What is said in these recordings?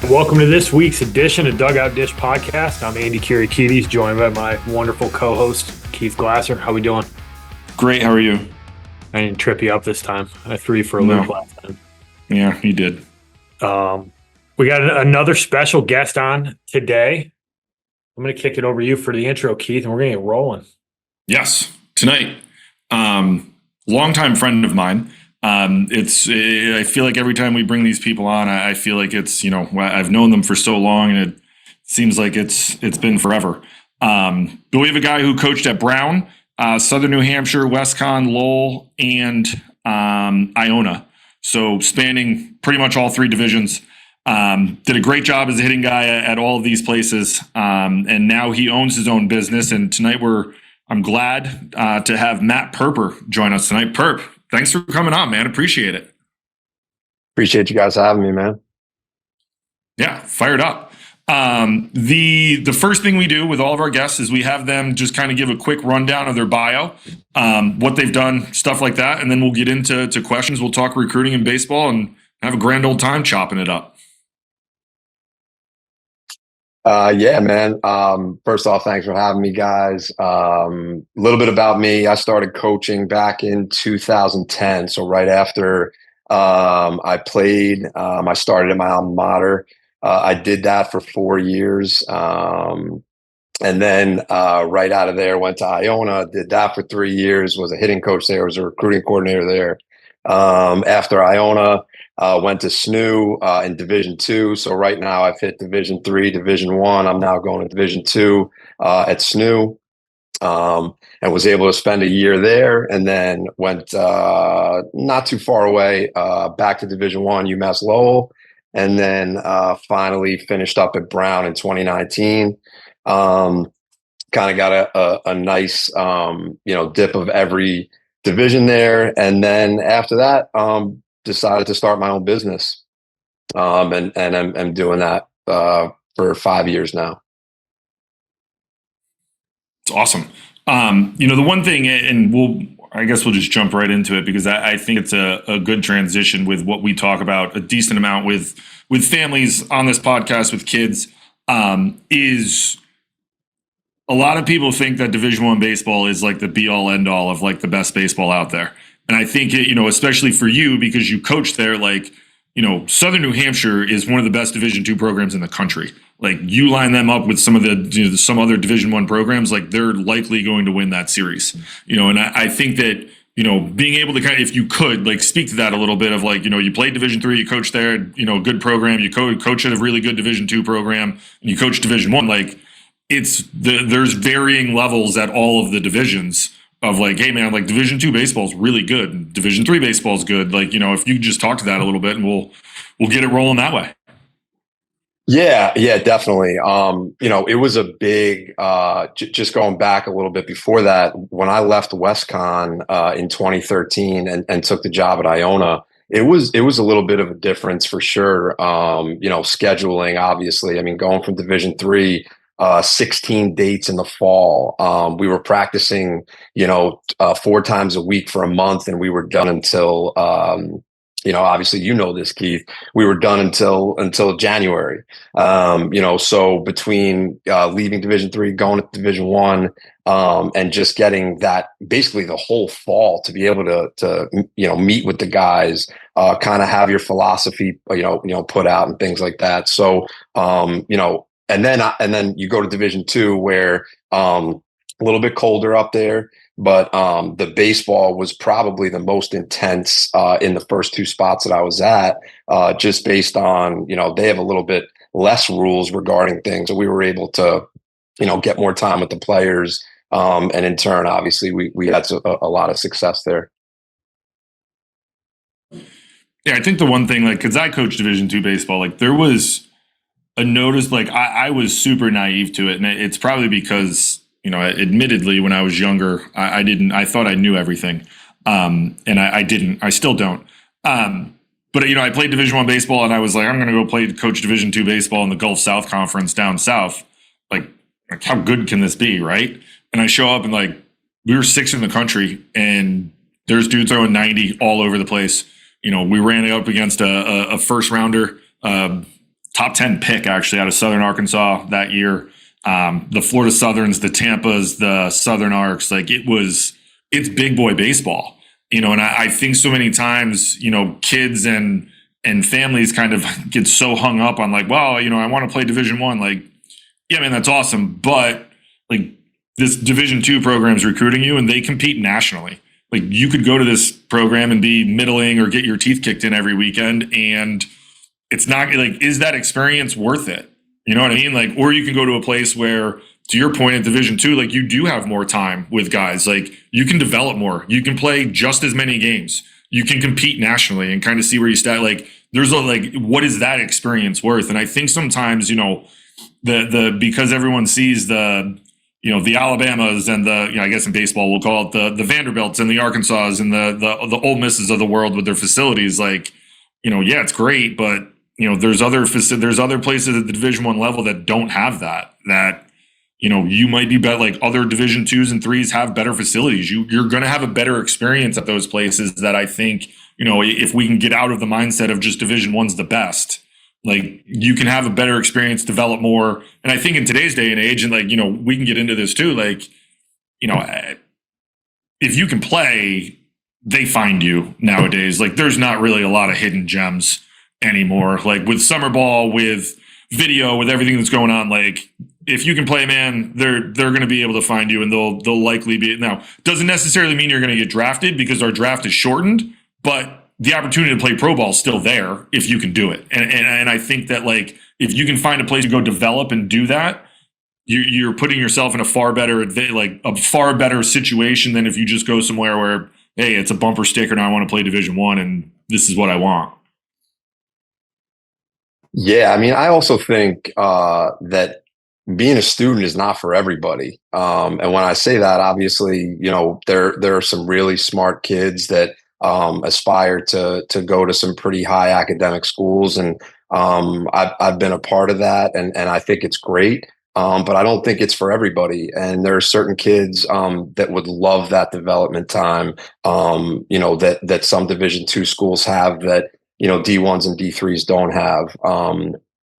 Welcome to this week's edition of Dugout Dish Podcast. I'm Andy Kirikides, joined by my wonderful co-host, Keith Glasser. How we doing? Great. How are you? I didn't trip you up this time. I threw you for a loop last time. Yeah, you did. We got another special guest on today. I'm going to kick it over to you for the intro, Keith, and we're going to get rolling. Yes, tonight. Longtime friend of mine. I feel like every time we bring these people on, I feel like it's, I've known them for so long and it seems like it's been forever. But we have a guy who coached at Brown, Southern New Hampshire, WestCon, Lowell, and Iona. So spanning pretty much all three divisions. Did a great job as a hitting guy at all of these places. And now he owns his own business. And tonight I'm glad to have Matt Perper join us tonight. Perp, thanks for coming on, man. Appreciate it. Appreciate you guys having me, man. Yeah, fired up. The first thing we do with all of our guests is we have them just kind of give a quick rundown of their bio, what they've done, stuff like that, and then we'll get into questions. We'll talk recruiting in baseball and have a grand old time chopping it up. Yeah, man. First off, thanks for having me, guys. A little bit about me. I started coaching back in 2010. So right after I played, I started at my alma mater. I did that for 4 years. And then right out of there, went to Iona, did that for 3 years, was a hitting coach there, was a recruiting coordinator there. After Iona, went to SNU in Division II. So right now I've hit Division III, Division I. I'm now going to Division II at SNU, and was able to spend a year there, and then went not too far away back to Division I, UMass Lowell, and then finally finished up at Brown in 2019. Kind of got a nice dip of every division there, and then after that decided to start my own business, and I'm doing that for 5 years now. It's awesome. The one thing, and I guess we'll just jump right into it because I think it's a good transition with what we talk about a decent amount with families on this podcast with kids, is a lot of people think that Division I baseball is like the be all end all of like the best baseball out there. And I think, especially for you, because you coach there, Southern New Hampshire is one of the best Division II programs in the country. Like you line them up with some of the, some other Division I programs, like they're likely going to win that series, and I think that, being able to kind of, if you could like speak to that a little bit of like, you played Division III, you coached there, good program, you coach at a really good Division II program, and you coach Division I, like there's varying levels at all of the divisions. Of like, hey man, like Division II baseball is really good, and Division III baseball is good. Like, if you just talk to that a little bit, and we'll get it rolling that way. Yeah, definitely. It was a big, just going back a little bit before that, when I left WestCon in 2013 and took the job at Iona, it was a little bit of a difference for sure. Scheduling, obviously. I mean, going from Division III, 16 dates in the fall. We were practicing, 4 times a week for a month, and we were done until, obviously, this, Keith, we were done until January. So between leaving Division III, going to Division I, and just getting that basically the whole fall to be able to meet with the guys, kind of have your philosophy, put out and things like that. So, and then you go to Division II, where a little bit colder up there, but the baseball was probably the most intense in the first 2 spots that I was at, just based on, they have a little bit less rules regarding things. So we were able to, get more time with the players. And in turn, obviously, we had a lot of success there. Yeah, I think the one thing, like, because I coached Division II baseball, like there was a notice, like I was super naive to it. And it's probably because, admittedly, when I was younger, I thought I knew everything. And I didn't, I still don't. But, I played Division I baseball, and I was like, I'm going to go coach Division II baseball in the Gulf South Conference down south. Like how good can this be, right? And I show up, and like we were 6th in the country, and there's dudes throwing 90 all over the place. We ran it up against a first rounder, top 10 pick actually out of Southern Arkansas that year. The Florida Southerns, the Tampas, the Southern Arcs, like it's big boy baseball, and I think so many times, kids and families kind of get so hung up on like, well, I want to play Division I. Like, yeah, man, that's awesome. But like this Division II program is recruiting you and they compete nationally. Like you could go to this program and be middling or get your teeth kicked in every weekend. And it's not like, is that experience worth it? You know what I mean? Like, or you can go to a place where, to your point at Division II, like you do have more time with guys. Like you can develop more. You can play just as many games. You can compete nationally and kind of see where you stand. Like there's what is that experience worth? And I think sometimes, because everyone sees the Alabamas and I guess in baseball we'll call it the Vanderbilts and the Arkansas and the Ole Misses of the world with their facilities. Like, yeah, it's great, but there's other places at the Division I level that don't have that. You might be better. Like other Division IIs and IIIs have better facilities. You're going to have a better experience at those places. That I think if we can get out of the mindset of just Division I's the best. Like you can have a better experience, develop more. And I think in today's day and age, and we can get into this too, like, if you can play, they find you nowadays. Like there's not really a lot of hidden gems anymore. Like with summer ball, with video, with everything that's going on, like if you can play, man, they're going to be able to find you and they'll likely be. Now, doesn't necessarily mean you're going to get drafted because our draft is shortened, but the opportunity to play pro ball is still there if you can do it. And I think that like if you can find a place to go develop and do that, you're putting yourself in a far better situation than if you just go somewhere where, hey, it's a bumper sticker and I want to play Division I and this is what I want. Yeah, I mean, I also think that being a student is not for everybody. And when I say that, obviously, there are some really smart kids that aspire to go to some pretty high academic schools, and I've been a part of that, and I think it's great. But I don't think it's for everybody. And there are certain kids that would love that development time, that some Division II schools have that D1s and D3s don't have.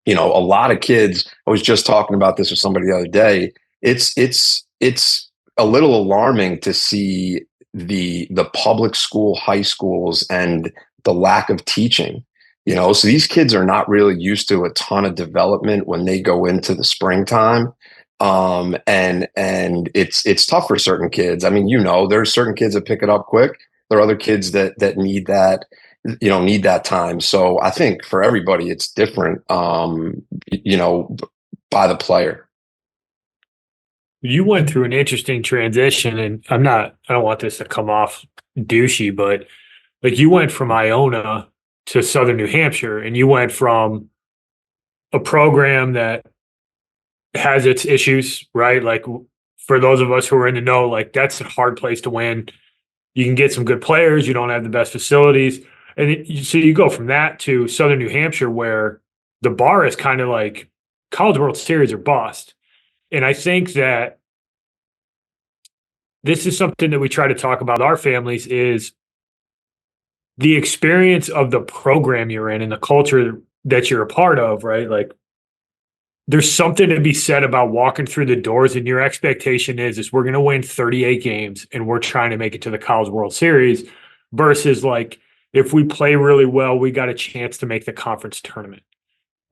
A lot of kids. I was just talking about this with somebody the other day. It's a little alarming to see the public school high schools and the lack of teaching. So these kids are not really used to a ton of development when they go into the springtime. And it's tough for certain kids. I mean, there's certain kids that pick it up quick. There are other kids that need that time. So I think for everybody, it's different, by the player. You went through an interesting transition, and I don't want this to come off douchey, but like you went from Iona to Southern New Hampshire, and you went from a program that has its issues, right? Like for those of us who are in the know, like that's a hard place to win. You can get some good players. You don't have the best facilities. So you go from that to Southern New Hampshire, where the bar is kind of like College World Series or bust. And I think that this is something that we try to talk about with our families is the experience of the program you're in and the culture that you're a part of, right? Like there's something to be said about walking through the doors and your expectation is we're going to win 38 games and we're trying to make it to the College World Series versus like, if we play really well, we got a chance to make the conference tournament.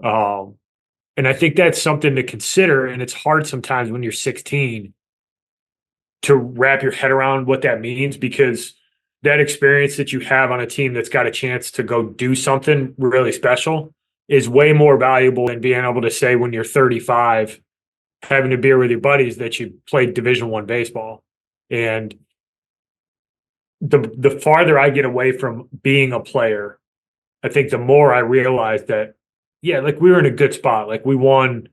And I think that's something to consider. And it's hard sometimes when you're 16 to wrap your head around what that means, because that experience that you have on a team that's got a chance to go do something really special is way more valuable than being able to say when you're 35, having a beer with your buddies that you played Division I baseball. And the farther I get away from being a player, I think the more I realize that, yeah, like we were in a good spot. Like we won.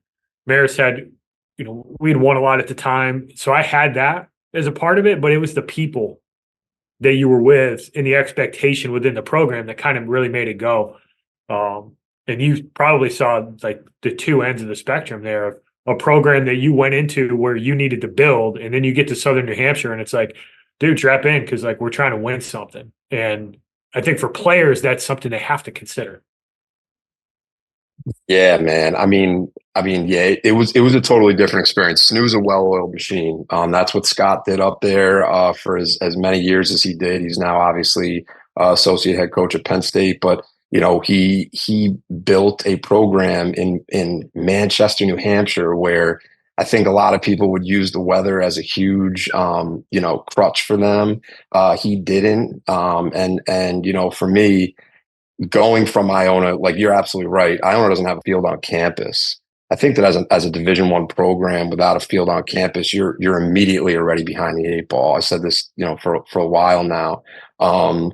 Maris had, we'd won a lot at the time. So I had that as a part of it, but it was the people that you were with and the expectation within the program that kind of really made it go. And you probably saw like the two ends of the spectrum there of a program that you went into where you needed to build, and then you get to Southern New Hampshire and it's like, dude, strap in because like we're trying to win something. And I think for players, that's something they have to consider. Yeah, man. Yeah, it was a totally different experience. Snoo's a well-oiled machine. That's what Scott did up there for as many years as he did. He's now obviously associate head coach at Penn State, but he built a program in Manchester, New Hampshire, where I think a lot of people would use the weather as a huge crutch for them. He didn't, and for me, going from Iona, like you're absolutely right. Iona doesn't have a field on campus. I think that as a Division One program without a field on campus, you're immediately already behind the eight ball. I said this, for a while now. Um,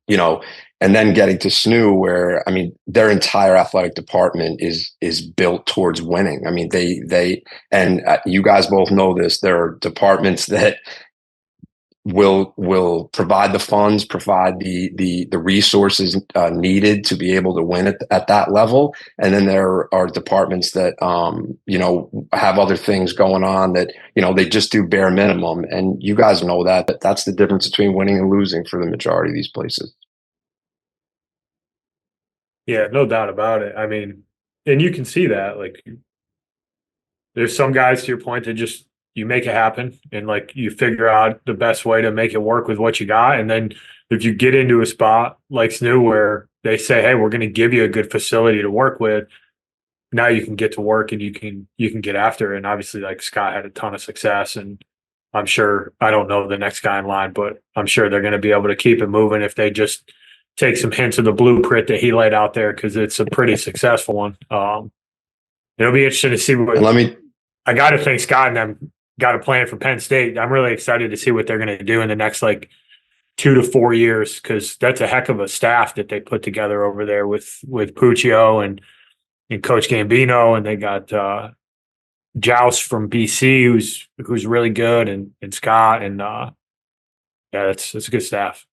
you know, and then getting to SNU, where their entire athletic department is built towards winning. They and you guys both know this. There are departments that will provide the funds, provide the resources needed to be able to win at that level. And then there are departments that have other things going on that they just do bare minimum. And you guys know that's the difference between winning and losing for the majority of these places. Yeah, no doubt about it. I mean, and you can see that like there's some guys to your point that just you make it happen and like you figure out the best way to make it work with what you got. And then if you get into a spot like SNU where they say, hey, we're going to give you a good facility to work with, now you can get to work and you can get after it. And obviously like Scott had a ton of success, and I'm sure I don't know the next guy in line, but I'm sure they're going to be able to keep it moving if they just take some hints of the blueprint that he laid out there, because it's a pretty successful one. It'll be interesting to see And what let me I got to think Scott and them got a plan for Penn State. I'm really excited to see what they're going to do in the next like 2 to 4 years, because that's a heck of a staff that they put together over there with Puccio and Coach Gambino, and they got Joust from BC who's really good, and Scott, and yeah, that's a good staff.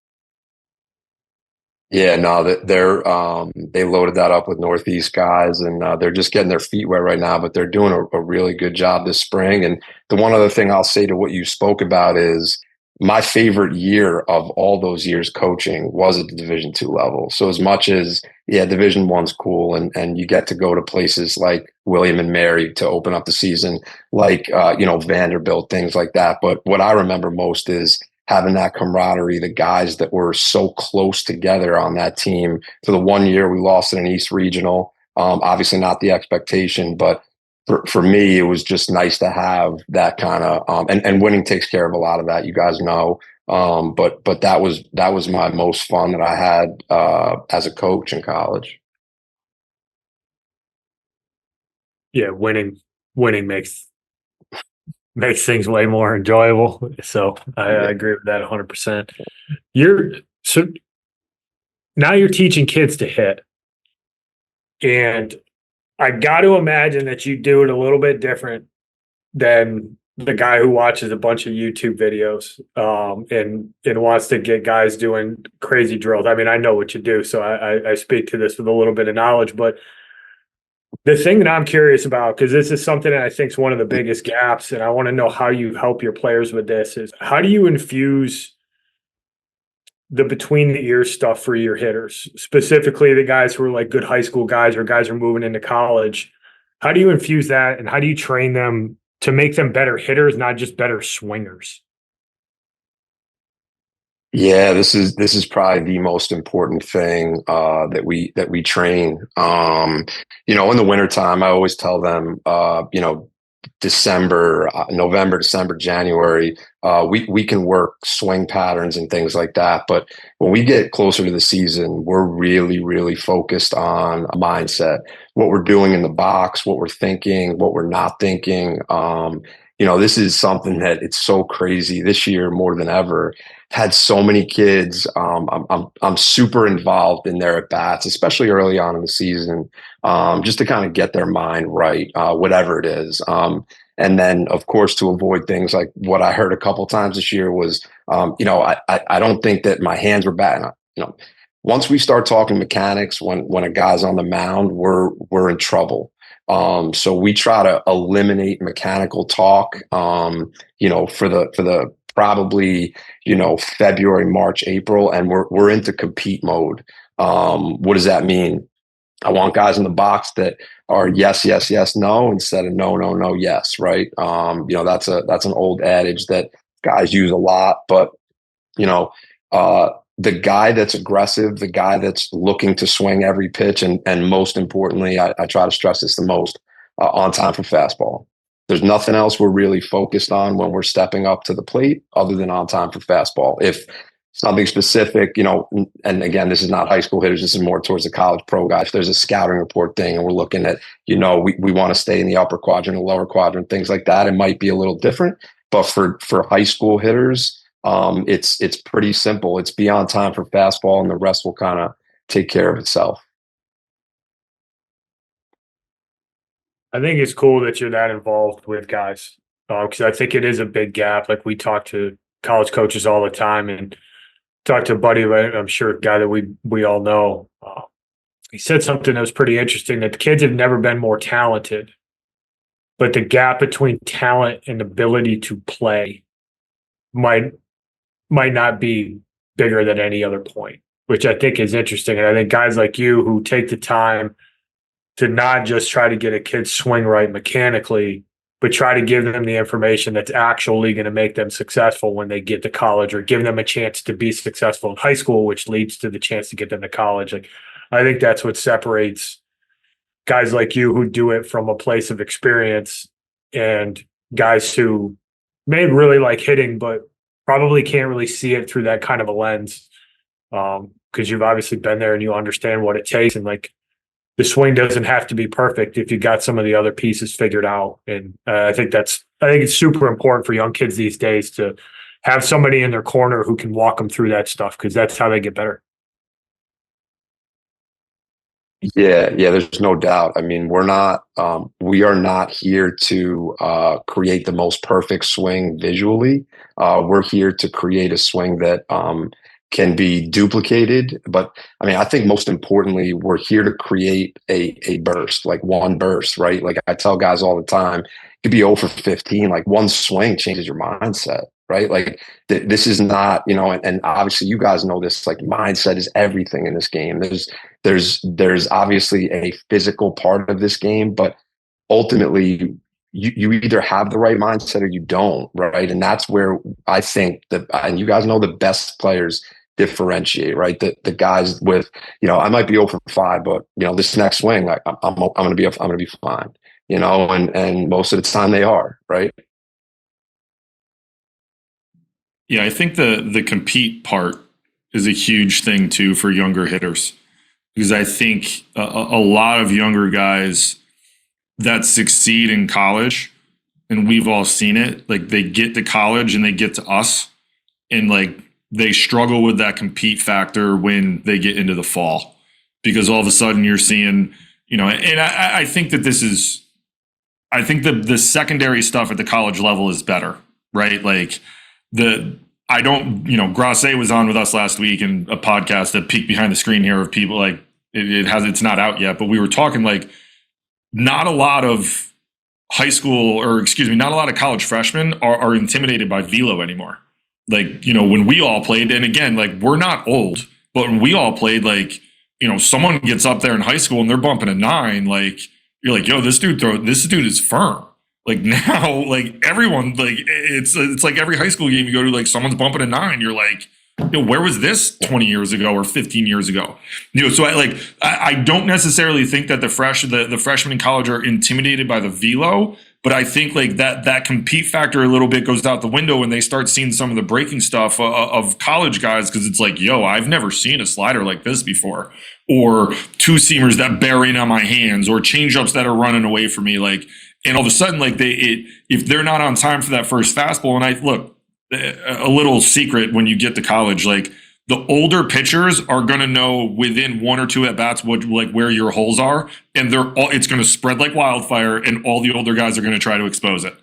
Yeah, no, they loaded that up with Northeast guys, and they're just getting their feet wet right now. But they're doing a really good job this spring. And the one other thing I'll say to what you spoke about is my favorite year of all those years coaching was at the Division II level. So as much as Division I's cool, and you get to go to places like William and Mary to open up the season, like Vanderbilt, things like that. But what I remember most is having that camaraderie, the guys that were so close together on that team. For the 1 year we lost in an East Regional, obviously not the expectation, but for me, it was just nice to have that kind of and winning takes care of a lot of that, you guys know. But that was my most fun that I had as a coach in college. Yeah, winning makes things way more enjoyable. So I Yeah. agree with that 100%. You're so now you're teaching kids to hit, and I got to imagine that you do it a little bit different than the guy who watches a bunch of YouTube videos and wants to get guys doing crazy drills. I mean, I know what you do, so I speak to this with a little bit of knowledge. But the thing that I'm curious about, because this is something that I think is one of the biggest gaps, and I want to know how you help your players with this, is how do you infuse the between the ears stuff for your hitters, specifically the guys who are like good high school guys or guys who are moving into college? How do you infuse that, and how do you train them to make them better hitters, not just better swingers? Yeah, this is probably the most important thing that we train. In the wintertime, I always tell them, December, November, December, January, we can work swing patterns and things like that. But when we get closer to the season, we're really, really focused on a mindset, what we're doing in the box, what we're thinking, what we're not thinking. This is something that it's so crazy this year more than ever. Had so many kids. I'm super involved in their at bats, especially early on in the season, just to kind of get their mind right, whatever it is. And then, of course, to avoid things like what I heard a couple times this year was, I don't think that my hands were batting. Once we start talking mechanics, when a guy's on the mound, we're in trouble. So we try to eliminate mechanical talk. For the probably February, March, April, and we're into compete mode. What does that mean? I want guys in the box that are yes, yes, yes, no, instead of no, no, no, yes, right? That's an old adage that guys use a lot, but you know, the guy that's aggressive, the guy that's looking to swing every pitch, and most importantly, I try to stress this the most, on time for fastball. There's nothing else we're really focused on when we're stepping up to the plate other than on time for fastball. If something specific, and again, this is not high school hitters, this is more towards the college pro guys. If there's a scouting report thing and we're looking at, we want to stay in the upper quadrant, the lower quadrant, things like that, it might be a little different. But for high school hitters, it's pretty simple. It's be on time for fastball, and the rest will kind of take care of itself. I think it's cool that you're that involved with guys, because I think it is a big gap. Like, we talk to college coaches all the time, and talk to a buddy, I'm sure a guy that we all know. He said something that was pretty interesting, that the kids have never been more talented, but the gap between talent and ability to play might not be bigger than any other point, which I think is interesting. And I think guys like you who take the time to not just try to get a kid swing right mechanically, but try to give them the information that's actually going to make them successful when they get to college, or give them a chance to be successful in high school, which leads to the chance to get them to college. Like, I think that's what separates guys like you who do it from a place of experience, and guys who may really like hitting, but probably can't really see it through that kind of a lens. Because you've obviously been there and you understand what it takes. And like, the swing doesn't have to be perfect if you got some of the other pieces figured out. And I think it's super important for young kids these days to have somebody in their corner who can walk them through that stuff, because that's how they get better. Yeah, there's no doubt. I mean, we are not here to create the most perfect swing visually. We're here to create a swing that can be duplicated. But I mean, I think most importantly, we're here to create a burst, like one burst, right? Like, I tell guys all the time, it could be 0 for 15, like one swing changes your mindset, right? Like, this is not, and obviously you guys know this, like, mindset is everything in this game. There's obviously a physical part of this game, but ultimately you either have the right mindset or you don't, right? And that's where I think and you guys know, the best players differentiate, right? The guys with, I might be 0 for 5, but this next swing, like, I'm gonna be fine, and most of the time they are, right? Yeah, I think the compete part is a huge thing too for younger hitters, because I think a lot of younger guys that succeed in college, and we've all seen it, like, they get to college and they get to us, and like, they struggle with that compete factor when they get into the fall, because all of a sudden you're seeing, and I think that I think the secondary stuff at the college level is better, right? Like, Grasset was on with us last week in a podcast, that peek behind the screen here, of people, like, it's not out yet, but we were talking, like, not a lot of not a lot of college freshmen are intimidated by velo anymore. Like, when we all played, and again, like, we're not old, but when we all played, like, someone gets up there in high school and they're bumping a 9, like, you're like, yo, this dude is firm. Like, now, like, everyone, like, it's like every high school game you go to, like, someone's bumping a 9. You're like, where was this 20 years ago or 15 years ago? So I don't necessarily think that the freshmen in college are intimidated by the velo, but I think, like, that compete factor a little bit goes out the window when they start seeing some of the breaking stuff of college guys, because it's like, yo, I've never seen a slider like this before, or two-seamers that bear in on my hands, or change-ups that are running away from me, like, and all of a sudden, like, if they're not on time for that first fastball, and a little secret when you get to college, like, the older pitchers are going to know within 1 or 2 at bats where your holes are, and it's going to spread like wildfire, and all the older guys are going to try to expose it,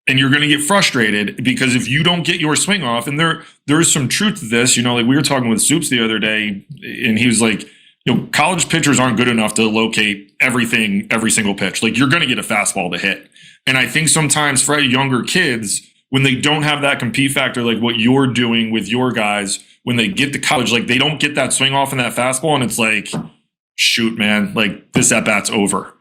and you're going to get frustrated, because if you don't get your swing off, and there is some truth to this, like, we were talking with Soups the other day, and he was like, college pitchers aren't good enough to locate everything, every single pitch. Like, you're going to get a fastball to hit, and I think sometimes for younger kids, when they don't have that compete factor, like what you're doing with your guys, when they get to college, like, they don't get that swing off in that fastball, and it's like, shoot, man, like this at bat's over.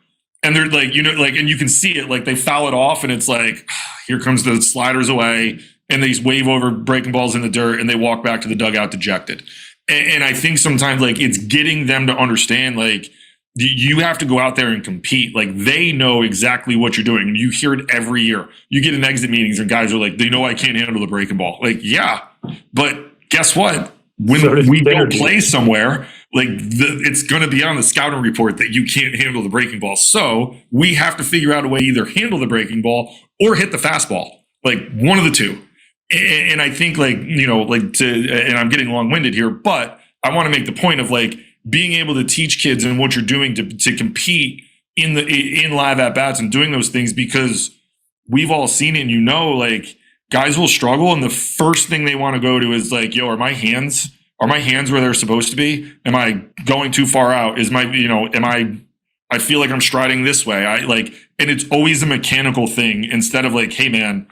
And they're like, and you can see it, like they foul it off and it's like, here comes the sliders away and they just wave over breaking balls in the dirt and they walk back to the dugout dejected. And I think sometimes like it's getting them to understand, like, you have to go out there and compete. Like they know exactly what you're doing. And you hear it every year. You get in exit meetings and guys are like, they know I can't handle the breaking ball. Like, yeah, but guess what? When we go play somewhere, like it's going to be on the scouting report that you can't handle the breaking ball. So we have to figure out a way to either handle the breaking ball or hit the fastball, like one of the two. And I think and I'm getting long winded here, but I want to make the point of like being able to teach kids and what you're doing to compete in live at bats and doing those things, because we've all seen it. And like guys will struggle, and the first thing they want to go to is like, yo, are my hands where they're supposed to be? Am I going too far out? I feel like I'm striding this way. And it's always a mechanical thing instead of like, hey man,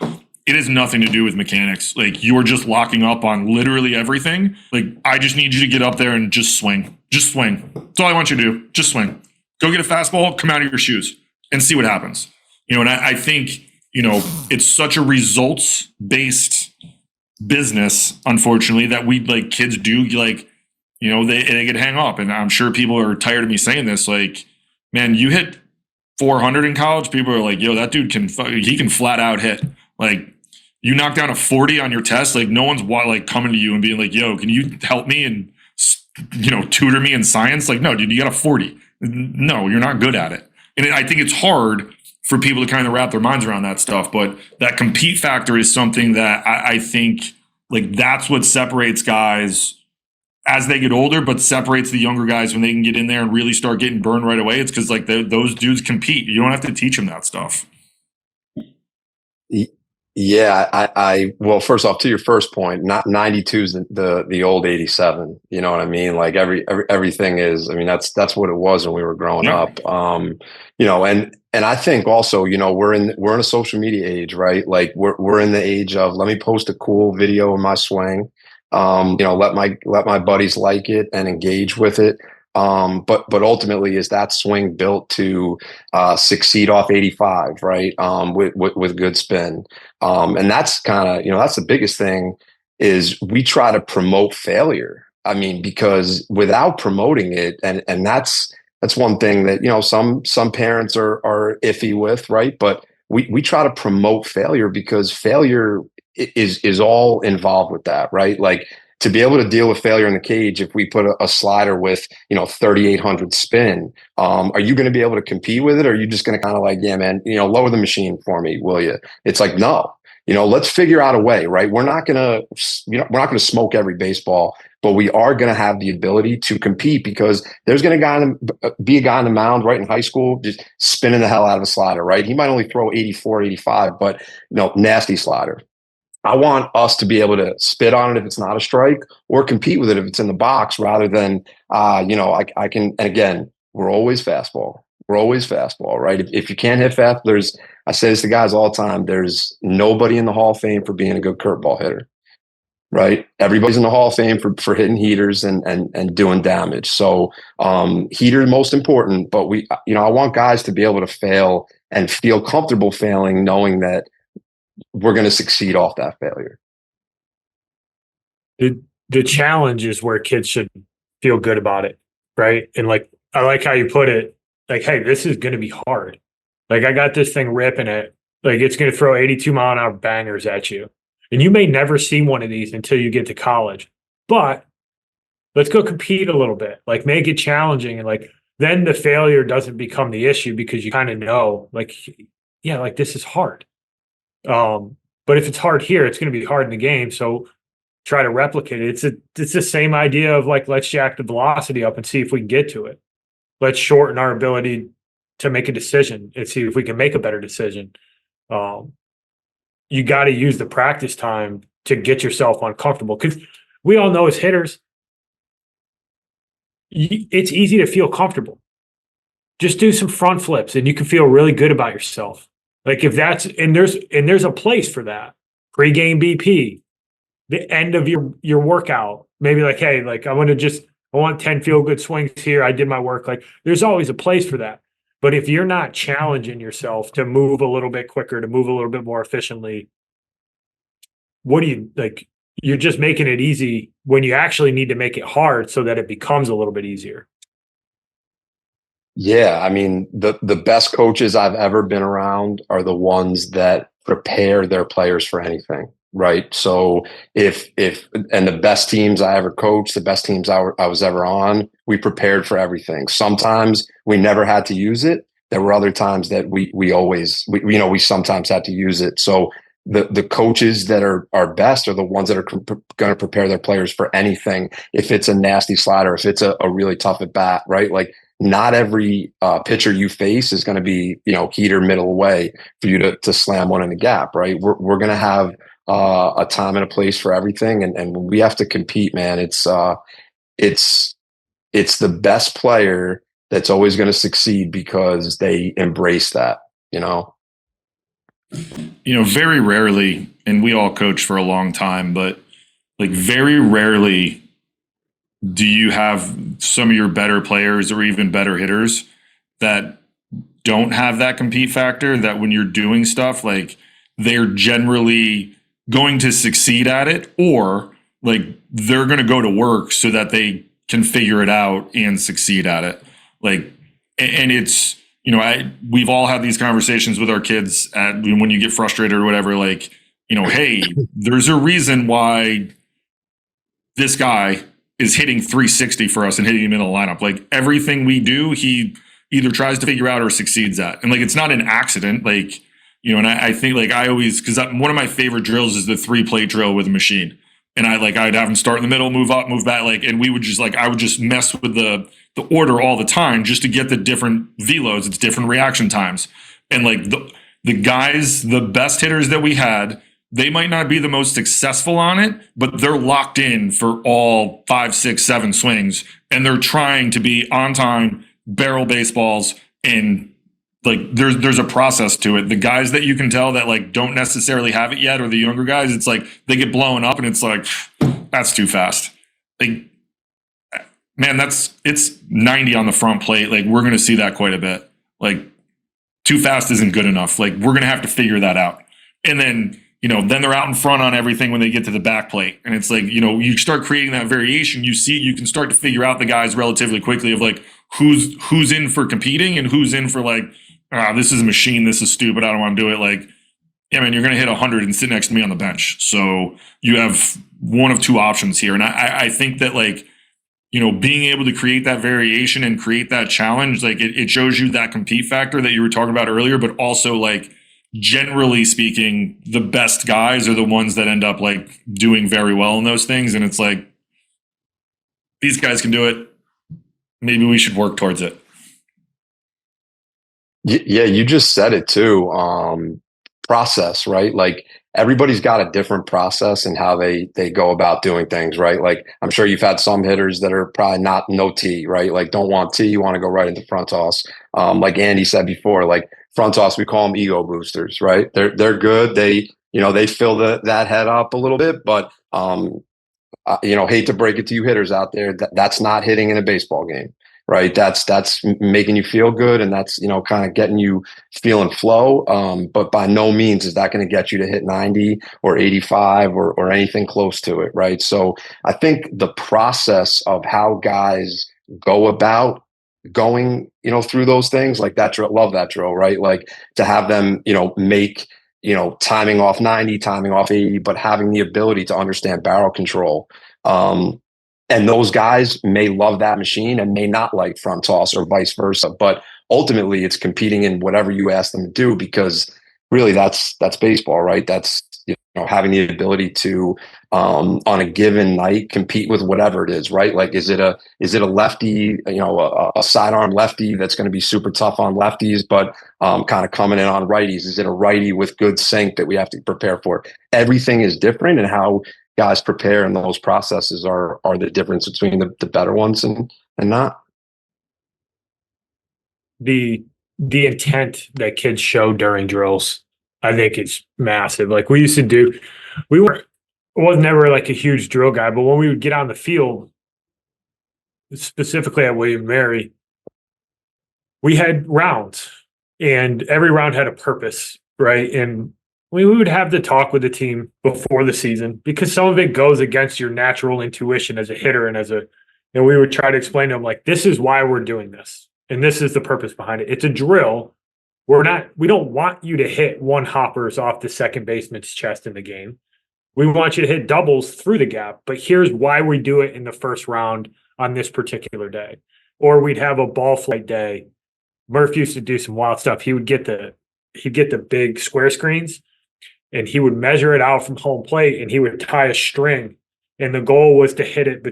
it has nothing to do with mechanics. Like you're just locking up on literally everything. Like I just need you to get up there and just swing. Just swing. That's all I want you to do. Just swing. Go get a fastball, come out of your shoes and see what happens. And I think, it's such a results-based business, unfortunately, that we like kids do they get hang up. And I'm sure people are tired of me saying this. Like, man, you hit 400 in college. People are like, yo, that dude can flat out hit. Like you knock down a 40 on your test. Like no one's like coming to you and being like, yo, can you help me and, tutor me in science? Like, no, dude, you got a 40. No, you're not good at it. And I think it's hard for people to kind of wrap their minds around that stuff. But that compete factor is something that I think like that's what separates guys as they get older, but separates the younger guys when they can get in there and really start getting burned right away. It's because like those dudes compete. You don't have to teach them that stuff. Yeah, well, first off, to your first point, not 92 is the old 87. You know what I mean? Like everything is. I mean, that's what it was when we were growing up. And I think also, we're in a social media age, right? Like we're in the age of let me post a cool video of my swing. Let my buddies like it and engage with it. But ultimately, is that swing built to succeed off 85, right? With good spin, and that's kind of that's the biggest thing is we try to promote failure. I mean, because without promoting it, and that's one thing that some parents are iffy with, right? But we try to promote failure because failure is all involved with that, right? Like, to be able to deal with failure in the cage, if we put a slider with 3,800 spin, are you going to be able to compete with it? Or are you just going to kind of like, yeah, man, lower the machine for me, will you? It's like, no, let's figure out a way, right? We're not going to smoke every baseball, but we are going to have the ability to compete, because there's going to be a guy on the mound right in high school just spinning the hell out of a slider, right? He might only throw 84, 85, but nasty slider. I want us to be able to spit on it if it's not a strike, or compete with it if it's in the box, rather than, I can, and again, we're always fastball. We're always fastball, right? If you can't hit fast, I say this to guys all the time, there's nobody in the Hall of Fame for being a good curveball hitter, right? Everybody's in the Hall of Fame for hitting heaters and doing damage. So heater most important, but I want guys to be able to fail and feel comfortable failing, knowing that we're going to succeed off that failure. The challenge is where kids should feel good about it, right? And like, I like how you put it, like, hey, this is going to be hard. Like, I got this thing ripping it. Like, it's going to throw 82-mile-an-hour bangers at you. And you may never see one of these until you get to college. But let's go compete a little bit. Like, make it challenging. And like, then the failure doesn't become the issue, because you kind of know, like, yeah, like this is hard. But if it's hard here, it's going to be hard in the game. So try to replicate it. It's the same idea of like, let's jack the velocity up and see if we can get to it. Let's shorten our ability to make a decision and see if we can make a better decision. You got to use the practice time to get yourself uncomfortable, because we all know as hitters, it's easy to feel comfortable. Just do some front flips and you can feel really good about yourself. Like, if that's, and there's a place for that. Pre-game BP, the end of your workout, maybe like, hey, like I'm going to just I want 10 feel good swings here. I did my work. Like there's always a place for that. But if you're not challenging yourself to move a little bit quicker, to move a little bit more efficiently, what do you like? You're just making it easy when you actually need to make it hard so that it becomes a little bit easier. Yeah, I mean, the best coaches I've ever been around are the ones that prepare their players for anything, right? So if and the best teams I ever coached, the best teams I was ever on, we prepared for everything. Sometimes we never had to use it. There were other times that we always we sometimes had to use it. So the coaches that are best are the ones that are going to prepare their players for anything. If it's a nasty slider, if it's a really tough at bat, right? Like not every pitcher you face is going to be, heater middle away for you to slam one in the gap, right? We're going to have a time and a place for everything, and we have to compete, man. It's the best player that's always going to succeed because they embrace that, Very rarely, and we all coach for a long time, but like very rarely do you have some of your better players or even better hitters that don't have that compete factor, that when you're doing stuff, like they're generally going to succeed at it, or like they're going to go to work so that they can figure it out and succeed at it. Like, and it's, we've all had these conversations with our kids when you get frustrated or whatever, like, hey, there's a reason why this guy is hitting 360 for us and hitting him in the lineup. Like everything we do, he either tries to figure out or succeeds at. And like, it's not an accident. Like, and I think like I always, cause one of my favorite drills is the 3-plate drill with a machine. And I'd have him start in the middle, move up, move back. Like, and we would just I would just mess with the order all the time just to get the different velos. It's different reaction times. And like the guys, the best hitters that we had, they might not be the most successful on it, but they're locked in for all 5, 6, 7 swings. And they're trying to be on time, barrel baseballs, and like there's a process to it. The guys that you can tell that like don't necessarily have it yet, or the younger guys, it's like they get blown up and it's like, that's too fast. Like, man, it's 90 on the front plate. Like we're going to see that quite a bit. Like too fast isn't good enough. Like we're going to have to figure that out. And then, then they're out in front on everything when they get to the back plate. And it's like, you start creating that variation, you can start to figure out the guys relatively quickly of like who's in for competing and who's in for like, this is a machine, this is stupid, I don't want to do it. Like, yeah, man, you're going to hit 100 and sit next to me on the bench. So you have one of two options here. And I think that like, being able to create that variation and create that challenge, like it shows you that compete factor that you were talking about earlier, but also like, generally speaking, the best guys are the ones that end up like doing very well in those things. And it's like, these guys can do it. Maybe we should work towards it. Yeah, you just said it too. Process, right? Like everybody's got a different process and how they go about doing things, right? Like I'm sure you've had some hitters that are probably no tee, right? Like don't want tee, you want to go right into front toss. Like Andy said before, like front toss, we call them ego boosters, right? They're good. They fill that head up a little bit, but hate to break it to you hitters out there, that's not hitting in a baseball game, right? That's making you feel good, and that's kind of getting you feeling flow. But by no means is that going to get you to hit 90 or 85 or anything close to it, right? So I think the process of how guys go about going, through those things like that drill, love that drill, right? Like to have them, make timing off 90, timing off 80, but having the ability to understand barrel control. And those guys may love that machine and may not like front toss or vice versa. But ultimately, it's competing in whatever you ask them to do, because really that's baseball, right? That's having the ability to on a given night compete with whatever it is, right? Like is it a lefty, a sidearm lefty that's going to be super tough on lefties, but kind of coming in on righties? Is it a righty with good sink that we have to prepare for? Everything is different, and how guys prepare in those processes are the difference between the better ones and not. The intent that kids show during drills, I think it's massive. Like we used to do, I was never like a huge drill guy, but when we would get on the field, specifically at William and Mary, we had rounds, and every round had a purpose, right? And we would have the talk with the team before the season because some of it goes against your natural intuition as a hitter and and we would try to explain to them, like, this is why we're doing this, and this is the purpose behind it. It's a drill. We don't want you to hit one hoppers off the second baseman's chest in the game. We want you to hit doubles through the gap, but here's why we do it in the first round on this particular day. Or we'd have a ball flight day. Murph used to do some wild stuff. He'd get the big square screens, and he would measure it out from home plate, and he would tie a string. And the goal was to hit it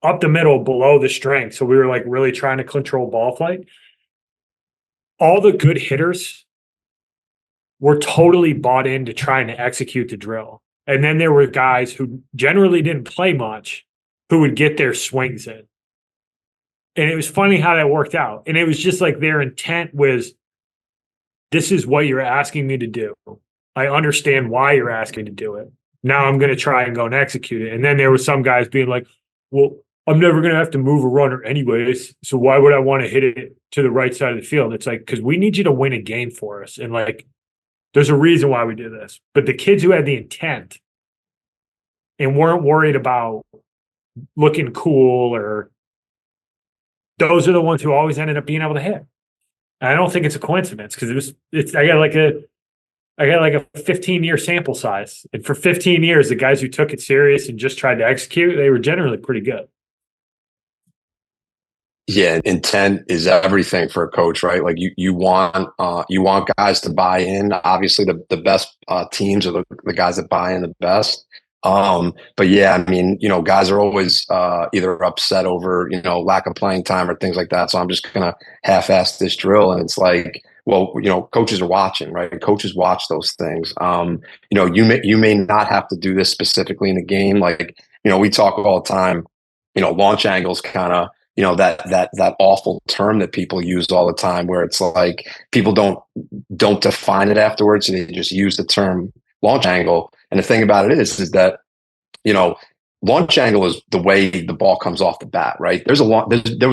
up the middle below the string. So we were like really trying to control ball flight. All the good hitters were totally bought into trying to execute the drill. And then there were guys who generally didn't play much who would get their swings in. And it was funny how that worked out. And it was just like their intent was, this is what you're asking me to do. I understand why you're asking me to do it. Now I'm going to try and go and execute it. And then there were some guys being like, well, I'm never going to have to move a runner anyways. So why would I want to hit it to the right side of the field? It's like, because we need you to win a game for us. And like, there's a reason why we do this. But the kids who had the intent and weren't worried about looking cool, or those are the ones who always ended up being able to hit. And I don't think it's a coincidence, because I got like a 15-year sample size. And for 15 years, the guys who took it serious and just tried to execute, they were generally pretty good. Yeah, intent is everything for a coach, right? Like you want guys to buy in. Obviously, the best teams are the guys that buy in the best. But yeah, I mean, guys are always either upset over lack of playing time or things like that. So I'm just gonna half-ass this drill, and it's like, well, coaches are watching, right? Coaches watch those things. You may not have to do this specifically in the game. Like, we talk all the time. Launch angles kind of. That awful term that people use all the time, where it's like people don't define it afterwards. So they just use the term launch angle. And the thing about it is that, launch angle is the way the ball comes off the bat, right? There was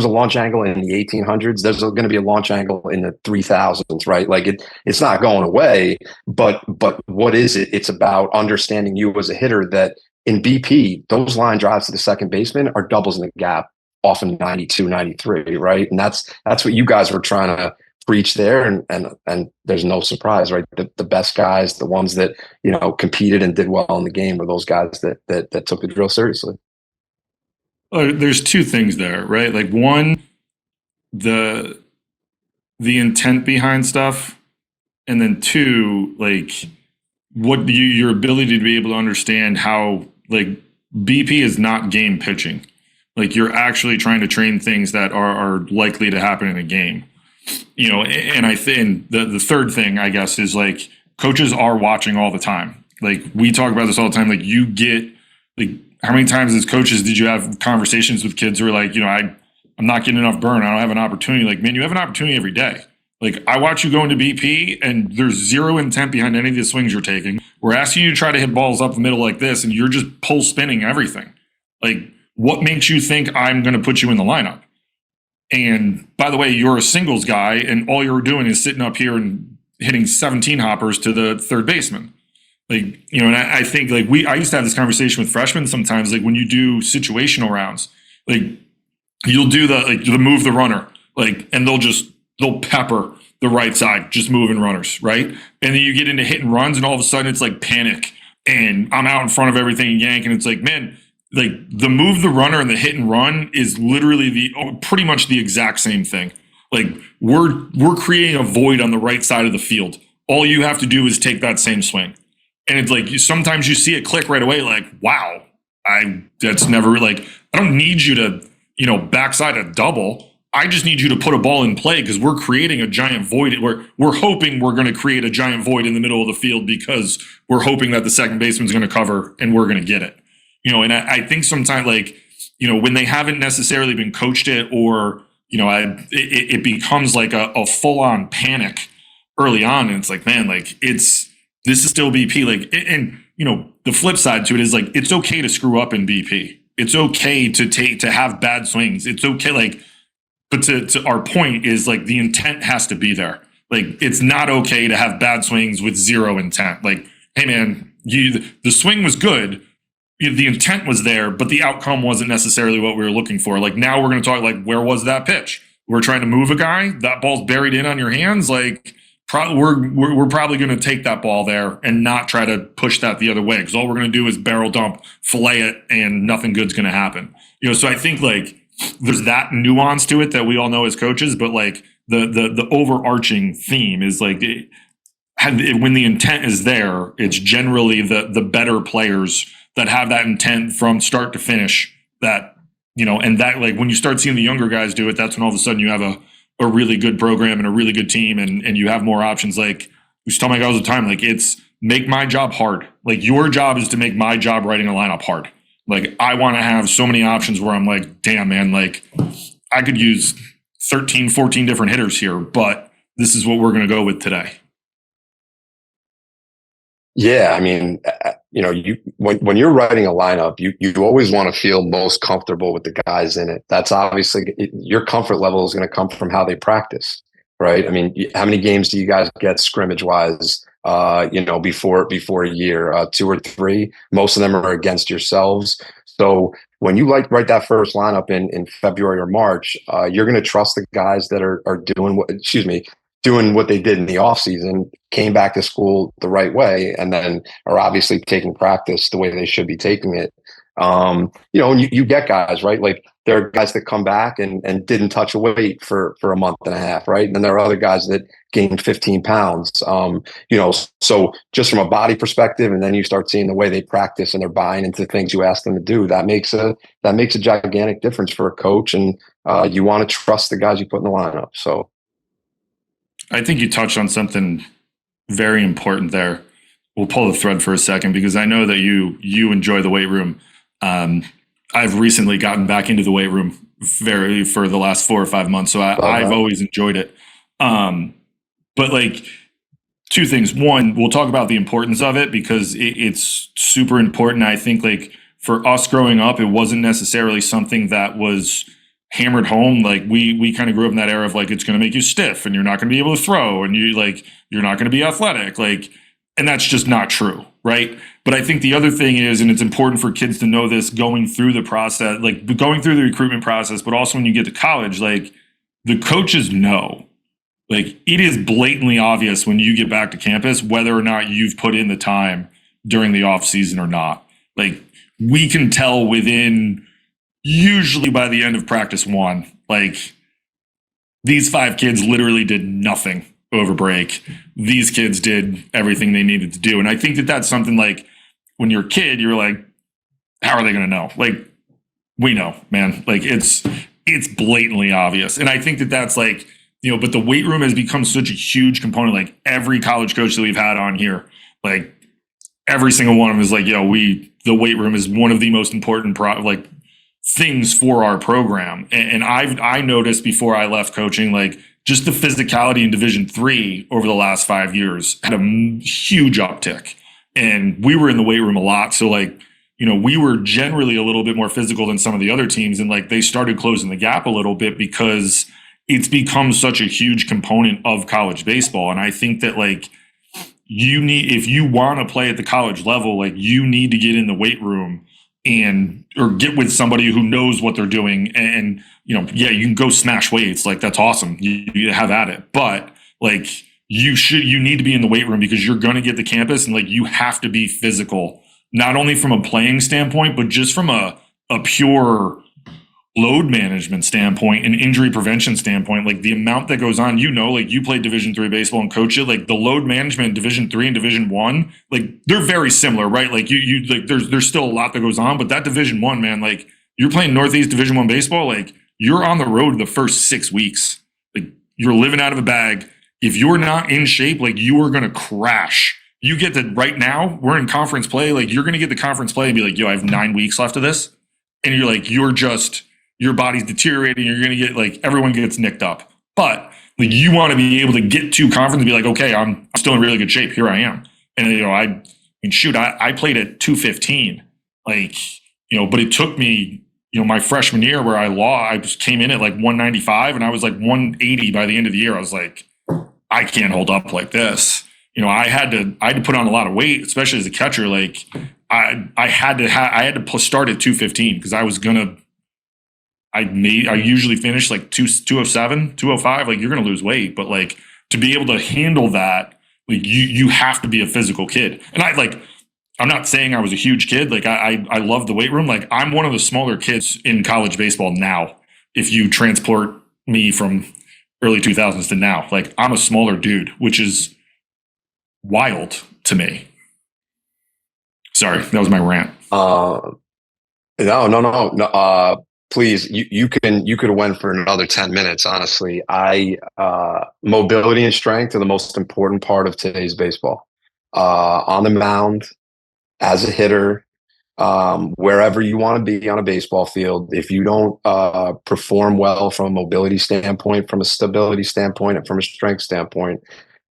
a launch angle in the 1800s. There's going to be a launch angle in the 3000s, right? Like it's not going away, but what is it? It's about understanding you as a hitter, that in BP, those line drives to the second baseman are doubles in the gap, often 92, 93, right? And that's what you guys were trying to preach there, and there's no surprise, right? The best guys, the ones that competed and did well in the game, were those guys that took the drill seriously. There's two things there, right? Like, one, the intent behind stuff, and then two, like your ability to be able to understand how, like, BP is not game pitching. Like, you're actually trying to train things that are likely to happen in a game. And I think the third thing, I guess, is like, coaches are watching all the time. Like, we talk about this all the time. Like, you get, like, how many times as coaches did you have conversations with kids who are like, I'm not getting enough burn. I don't have an opportunity. Like, man, you have an opportunity every day. Like, I watch you go into BP, and there's zero intent behind any of the swings you're taking. We're asking you to try to hit balls up the middle like this, and you're just pull spinning everything. Like, what makes you think I'm going to put you in the lineup? And by the way, you're a singles guy, and all you're doing is sitting up here and hitting 17 hoppers to the third baseman. Like, and I think, like, I used to have this conversation with freshmen sometimes, like, when you do situational rounds, like, you'll do the move the runner, like, and they'll pepper the right side, just moving runners, right? And then you get into hit and runs, and all of a sudden it's like panic, and I'm out in front of everything and yank, and it's like, man, like, the move the runner and the hit and run is literally pretty much the exact same thing. Like, we're creating a void on the right side of the field. All you have to do is take that same swing. And it's like, sometimes you see it click right away, like, wow, that's never, like, I don't need you to, backside a double. I just need you to put a ball in play, because we're creating a giant void. We're hoping we're going to create a giant void in the middle of the field, because we're hoping that the second baseman's going to cover and we're going to get it. And I think sometimes, like, when they haven't necessarily been coached it, or, it becomes like a full-on panic early on. And it's like, man, like, this is still BP. Like, and the flip side to it is, like, it's okay to screw up in BP. It's okay to have bad swings. It's okay. Like, but to our point is like the intent has to be there. Like, it's not okay to have bad swings with zero intent. Like, hey man, the swing was good. The intent was there, but the outcome wasn't necessarily what we were looking for. Like, now we're going to talk like, where was that pitch? We're trying to move a guy. That ball's buried in on your hands. Like, we're probably going to take that ball there and not try to push that the other way, because all we're going to do is barrel dump, fillet it, and nothing good's going to happen. So I think like there's that nuance to it that we all know as coaches, but like the overarching theme is like when the intent is there, it's generally the better players that have that intent from start to finish. That and that, like, when you start seeing the younger guys do it, that's when all of a sudden you have a really good program and a really good team, and you have more options. Like, we tell my guys all the time, like, it's make my job hard. Like, your job is to make my job writing a lineup hard. Like, I want to have so many options where I'm like, damn, man, like, I could use 13, 14 different hitters here, but this is what we're going to go with today. Yeah, I mean, when you're writing a lineup, you always want to feel most comfortable with the guys in it. That's obviously your comfort level is going to come from how they practice, right? I mean, how many games do you guys get scrimmage wise? Before a year, 2 or 3. Most of them are against yourselves. So when you write that first lineup in February or March, you're going to trust the guys that are doing what they did in the offseason, came back to school the right way, and then are obviously taking practice the way they should be taking it. And you get guys, right? Like, there are guys that come back and didn't touch a weight for a month and a half, right? And then there are other guys that gained 15 pounds. So just from a body perspective, and then you start seeing the way they practice and they're buying into things you ask them to do, that makes a gigantic difference for a coach. And you want to trust the guys you put in the lineup. So I think you touched on something very important there. We'll pull the thread for a second, because I know that you enjoy the weight room. I've recently gotten back into the weight room for the last 4 or 5 months, so I've always enjoyed it. But like, 2 things. One, we'll talk about the importance of it, because it's super important. I think like for us growing up, it wasn't necessarily something that was hammered home. Like, we kind of grew up in that era of like, it's going to make you stiff and you're not going to be able to throw, and you're not going to be athletic. Like, and that's just not true, right? But I think the other thing is, and it's important for kids to know this going through the process, like going through the recruitment process, but also when you get to college, like, the coaches know, like, it is blatantly obvious when you get back to campus whether or not you've put in the time during the off season or not. Like, we can tell usually by the end of practice 1, like, these 5 kids literally did nothing over break. These kids did everything they needed to do. And I think that that's something, like, when you're a kid, you're like, how are they going to know? Like, we know, man. Like, it's blatantly obvious. And I think that that's like, but the weight room has become such a huge component. Like, every college coach that we've had on here, like, every single one of them is like, the weight room is one of the most important things for our program. And I noticed before I left coaching, like, just the physicality in Division III over the last 5 years had a huge uptick. And we were in the weight room a lot. So like, we were generally a little bit more physical than some of the other teams. And like, they started closing the gap a little bit because it's become such a huge component of college baseball. And I think that like, if you want to play at the college level, like, you need to get in the weight room or get with somebody who knows what they're doing. And you can go smash weights. Like, that's awesome. You have at it. But like, you need to be in the weight room, because you're going to get the campus, and like, you have to be physical, not only from a playing standpoint, but just from a pure load management standpoint and injury prevention standpoint. Like, the amount that goes on, like, you played Division III baseball and coach it, like, the load management in Division III and Division I, like, they're very similar, right? Like, you like, there's still a lot that goes on, but that Division I, man, like, you're playing Northeast Division I baseball, like, you're on the road the first 6 weeks. Like, you're living out of a bag. If you're not in shape, like, you are going to crash. You get that right now, we're in conference play. Like, you're going to get the conference play and be like, I have 9 weeks left of this. And you're like, your body's deteriorating. You're going to get, like, everyone gets nicked up. But like, you want to be able to get to conference and be like, okay, I'm still in really good shape. Here I am. And I played at 215. Like, but it took me, my freshman year where I just came in at like 195 and I was like 180 by the end of the year. I was like, I can't hold up like this. I had to put on a lot of weight, especially as a catcher. Like I had to start at 215 because I usually finish like 207, 205. Like you're going to lose weight, but like to be able to handle that, like you have to be a physical kid. And I'm not saying I was a huge kid. Like I love the weight room. Like I'm one of the smaller kids in college baseball now. If you transport me from early 2000s to now, like I'm a smaller dude, which is wild to me. Sorry, that was my rant. No. Please, you could have went for another 10 minutes. Honestly, mobility and strength are the most important part of today's baseball. On the mound, as a hitter, wherever you want to be on a baseball field, if you don't perform well from a mobility standpoint, from a stability standpoint, and from a strength standpoint,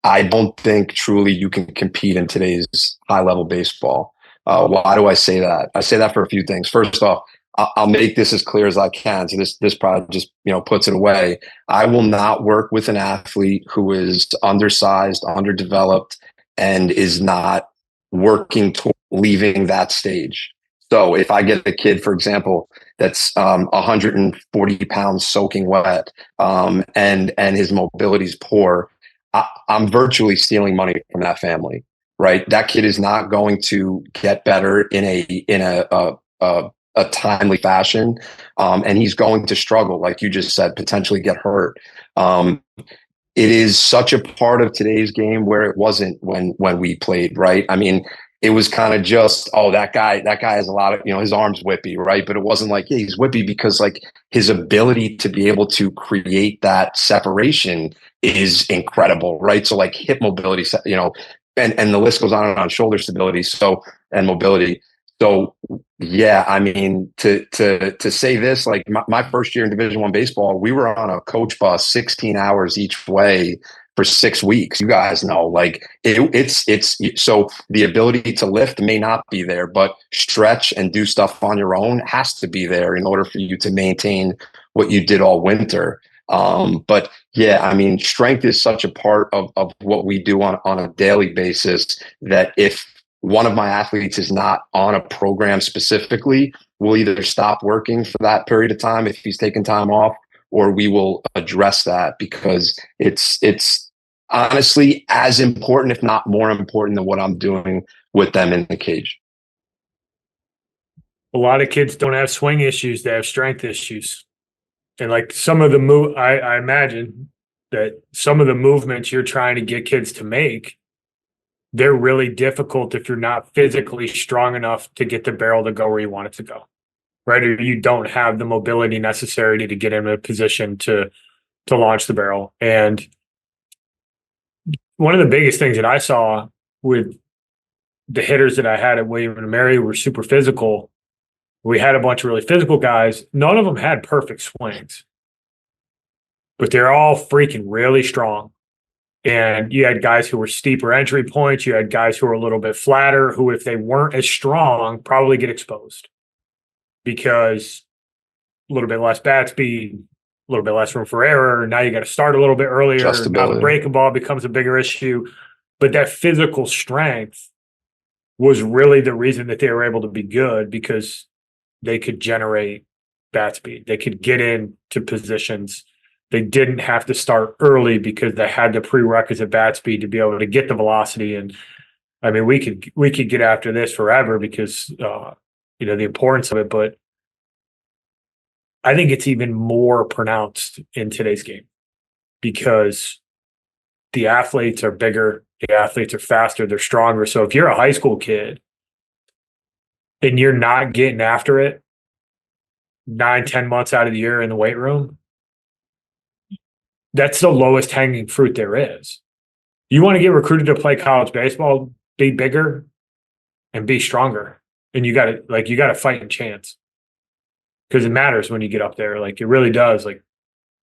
I don't think truly you can compete in today's high-level baseball. Why do I say that? I say that for a few things. First off, I'll make this as clear as I can. So this probably just puts it away. I will not work with an athlete who is undersized, underdeveloped, and is not working toward leaving that stage. So if I get a kid, for example, that's 140 pounds soaking wet, and his mobility is poor, I'm virtually stealing money from that family, right? That kid is not going to get better in a timely fashion, and he's going to struggle, like you just said, potentially get hurt. It is such a part of today's game where it wasn't when we played, right? I mean, it was kind of just, that guy has a lot of, his arm's whippy, right? But it wasn't like, yeah, he's whippy because like his ability to be able to create that separation is incredible, right? So like hip mobility, and the list goes on and on, shoulder stability, and mobility. So yeah, I mean, to say this, like my first year in Division I baseball, we were on a coach bus 16 hours each way for 6 weeks. You guys know, like it's so the ability to lift may not be there, but stretch and do stuff on your own has to be there in order for you to maintain what you did all winter. But yeah, I mean, strength is such a part of what we do on a daily basis that if one of my athletes is not on a program specifically, we'll either stop working for that period of time if he's taking time off, or we will address that because it's honestly as important, if not more important, than what I'm doing with them in the cage. A lot of kids don't have swing issues; they have strength issues, and like some of the I imagine that some of the movements you're trying to get kids to make, they're really difficult if you're not physically strong enough to get the barrel to go where you want it to go, right? Or you don't have the mobility necessary to get in a position to launch the barrel. And one of the biggest things that I saw with the hitters that I had at William and Mary were super physical. We had a bunch of really physical guys. None of them had perfect swings, but they're all freaking really strong. And you had guys who were steeper entry points. You had guys who were a little bit flatter, who, if they weren't as strong, probably get exposed because a little bit less bat speed, a little bit less room for error. Now you got to start a little bit earlier. Now the breaking ball becomes a bigger issue. But that physical strength was really the reason that they were able to be good, because they could generate bat speed. They could get into positions. They didn't have to start early because they had the prerequisite bat speed to be able to get the velocity. And I mean, we could get after this forever because the importance of it. But I think it's even more pronounced in today's game because the athletes are bigger, the athletes are faster, they're stronger. So if you're a high school kid and you're not getting after it 9-10 months out of the year in the weight room, that's the lowest hanging fruit there is. You want to get recruited to play college baseball, be bigger and be stronger. And you got to fight and chance, because it matters when you get up there. Like it really does. Like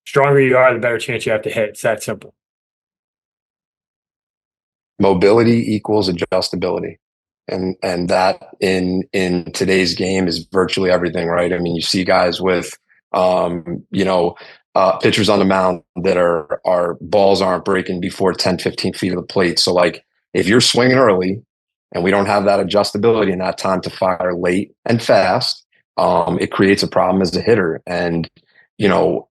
stronger you are, the better chance you have to hit. It's that simple. Mobility equals adjustability. and that in today's game is virtually everything, right? I mean, you see guys with pitchers on the mound that are balls aren't breaking before 10, 15 feet of the plate. So like if you're swinging early and we don't have that adjustability and that time to fire late and fast, it creates a problem as a hitter. And no